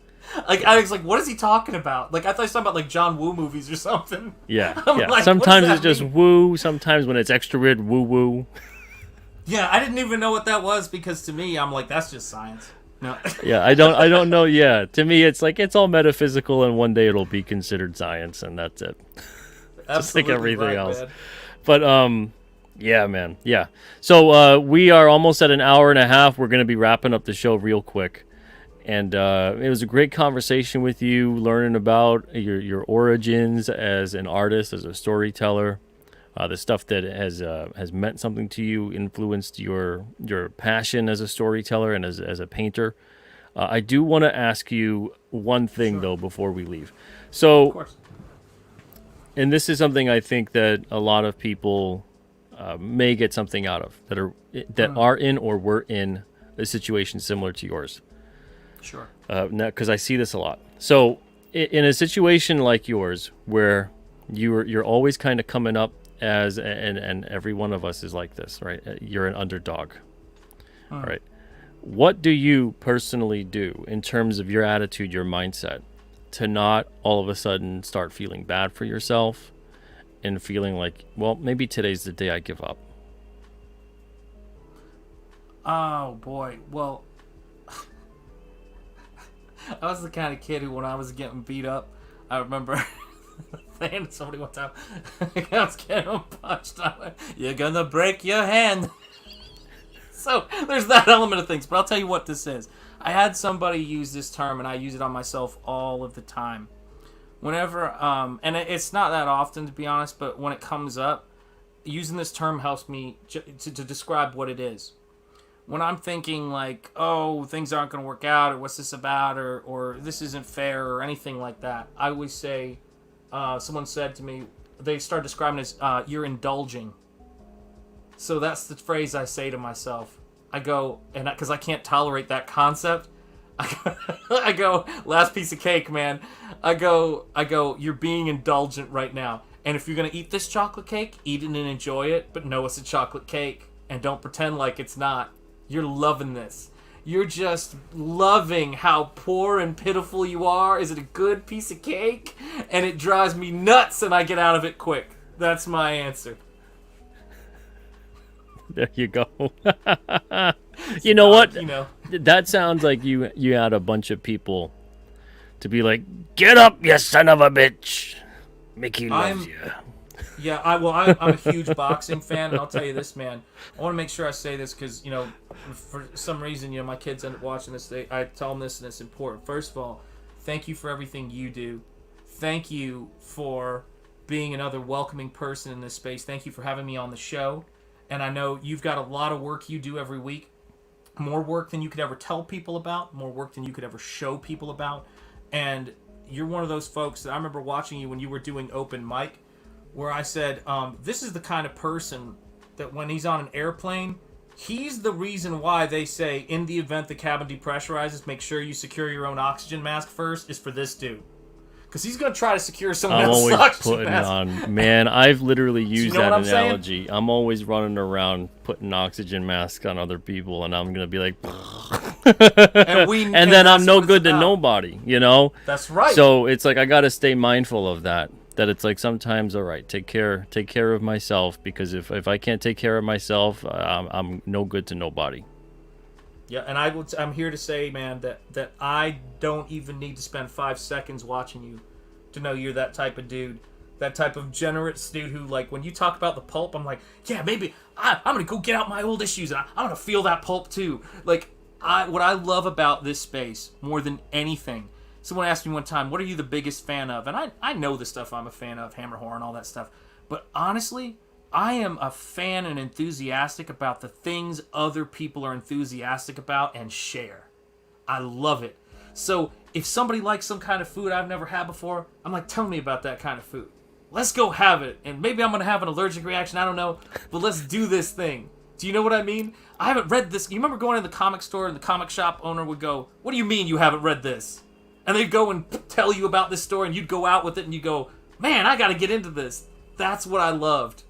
Like, I was like, what is he talking about? Like, I thought he was talking about, like, John Woo movies or something. Yeah, yeah. Like, sometimes it's just woo. Sometimes when it's extra weird, woo-woo. Yeah, I didn't even know what that was, because to me, I'm like, that's just science. No. Yeah, I don't know. Yeah, to me, it's like, it's all metaphysical, and one day it'll be considered science, and that's it. Just like everything else. Man. But yeah, man, yeah. So we are almost at an hour and a half. We're gonna be wrapping up the show real quick, and it was a great conversation with you, learning about your origins as an artist, as a storyteller, the stuff that has meant something to you, influenced your passion as a storyteller and as a painter. I do want to ask you one thing though before we leave. So. Of course. And this is something I think that a lot of people may get something out of, that are in or were in a situation similar to yours. Sure. Because I see this a lot. So in a situation like yours, where you're always kind of coming up as, and every one of us is like this, right? You're an underdog, all right? What do you personally do in terms of your attitude, your mindset, to not all of a sudden start feeling bad for yourself and feeling like, well, maybe today's the day I give up? Oh, boy. Well, I was the kind of kid who, when I was getting beat up, I remember saying to somebody one time, I was getting punched. I went, you're going to break your hand. So there's that element of things. But I'll tell you what this is. I had somebody use this term, and I use it on myself all of the time. Whenever, and it's not that often, to be honest, but when it comes up, using this term helps me to describe what it is. When I'm thinking like, oh, things aren't going to work out, or what's this about, or this isn't fair, or anything like that, I always say, someone said to me, they started describing it as you're indulging. So that's the phrase I say to myself. I go, and because I can't tolerate that concept, I go, last piece of cake, man. I go, you're being indulgent right now. And if you're going to eat this chocolate cake, eat it and enjoy it, but know it's a chocolate cake. And don't pretend like it's not. You're loving this. You're just loving how poor and pitiful you are. Is it a good piece of cake? And it drives me nuts and I get out of it quick. That's my answer. There you go. You know what? You know. That sounds like you had a bunch of people to be like, get up, you son of a bitch. Mickey loves you. Yeah, I'm a huge boxing fan, and I'll tell you this, man. I want to make sure I say this because, for some reason, my kids end up watching this. I tell them this, and it's important. First of all, thank you for everything you do. Thank you for being another welcoming person in this space. Thank you for having me on the show. And I know you've got a lot of work you do every week. More work than you could ever tell people about. More work than you could ever show people about. And you're one of those folks that I remember watching you when you were doing open mic, where I said, this is the kind of person that when he's on an airplane, he's the reason why they say, in the event the cabin depressurizes, make sure you secure your own oxygen mask first, is for this dude. Because he's going to try to secure someone else's oxygen mask. On, man, I've literally used that analogy. Saying? I'm always running around putting oxygen masks on other people, and I'm going to be like, and then I'm no good to nobody, That's right. So it's like I got to stay mindful of that. That it's like sometimes, all right, take care of myself, because if I can't take care of myself, I'm no good to nobody. Yeah, and I'm here to say, man, that I don't even need to spend 5 seconds watching you to know you're that type of dude. That type of generous dude who, like, when you talk about the pulp, I'm like, yeah, maybe I'm going to go get out my old issues and I'm going to feel that pulp too. Like, what I love about this space more than anything, someone asked me one time, what are you the biggest fan of? And I know the stuff I'm a fan of, Hammerhorn, all that stuff. But honestly, I am a fan and enthusiastic about the things other people are enthusiastic about and share. I love it. So if somebody likes some kind of food I've never had before, I'm like, tell me about that kind of food. Let's go have it. And maybe I'm going to have an allergic reaction, I don't know. But let's do this thing. Do you know what I mean? I haven't read this. You remember going to the comic store and the comic shop owner would go, what do you mean you haven't read this? And they'd go and tell you about this story and you'd go out with it and you go, man, I got to get into this. That's what I loved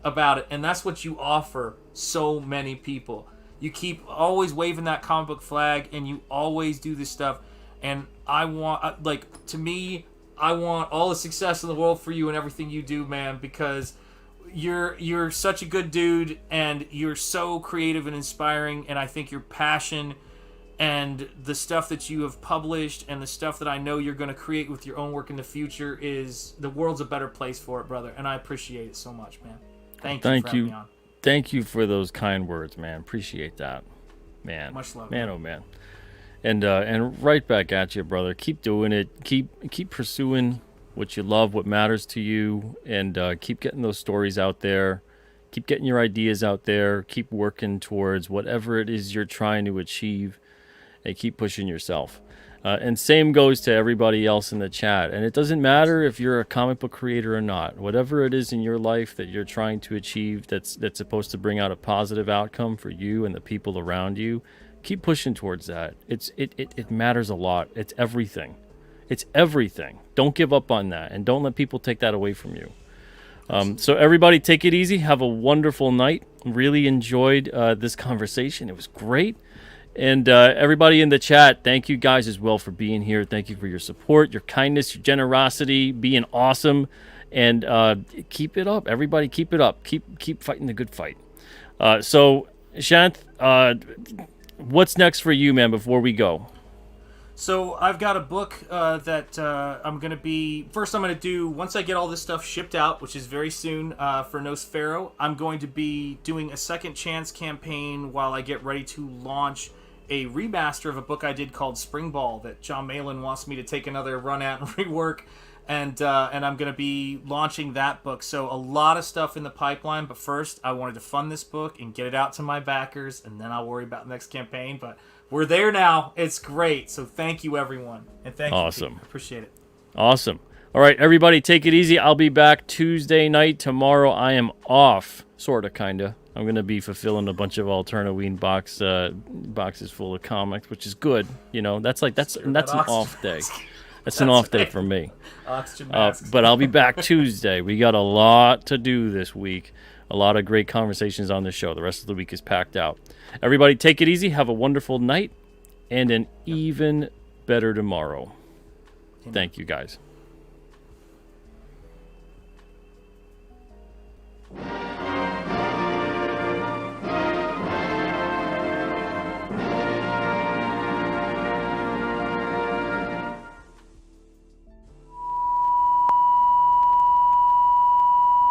about it, and that's what you offer so many people. You keep always waving that comic book flag, and you always do this stuff, and I want all the success in the world for you and everything you do, man, because you're such a good dude, and you're so creative and inspiring, and I think your passion and the stuff that you have published and the stuff that I know you're going to create with your own work in the future is, the world's a better place for it, brother, and I appreciate it so much, man. Thank you for having me on. Thank you for those kind words, man. Appreciate that, man. Much love, man. Oh man. And right back at you, brother. Keep doing it. Keep pursuing what you love, what matters to you, and keep getting those stories out there. Keep getting your ideas out there. Keep working towards whatever it is you're trying to achieve, and keep pushing yourself. And same goes to everybody else in the chat. And it doesn't matter if you're a comic book creator or not. Whatever it is in your life that you're trying to achieve that's supposed to bring out a positive outcome for you and the people around you, keep pushing towards that. It matters a lot. It's everything. It's everything. Don't give up on that. And don't let people take that away from you. So everybody take it easy. Have a wonderful night. Really enjoyed this conversation. It was great. And everybody in the chat, thank you guys as well for being here. Thank you for your support, your kindness, your generosity, being awesome. And keep it up. Everybody keep it up. Keep fighting the good fight. So, Shanth, what's next for you, man, before we go? So I've got a book that I'm going to be... First, I'm going to do, once I get all this stuff shipped out, which is very soon for Nosfero, I'm going to be doing a second chance campaign while I get ready to launch a remaster of a book I did called Spring Ball that John Malin wants me to take another run at and rework. And I'm going to be launching that book. So a lot of stuff in the pipeline. But first, I wanted to fund this book and get it out to my backers. And then I'll worry about the next campaign. But we're there now. It's great. So thank you, everyone. And thank you. Awesome. Pete. Appreciate it. Awesome. All right, everybody, take it easy. I'll be back Tuesday night. Tomorrow I am off, sort of, kind of. I'm going to be fulfilling a bunch of Alternaween boxes full of comics, which is good. You know, that's an off day. That's an off day for me. Oxygen mask. But I'll be back Tuesday. We got a lot to do this week. A lot of great conversations on the show. The rest of the week is packed out. Everybody, take it easy. Have a wonderful night and an even better tomorrow. Thank you, guys.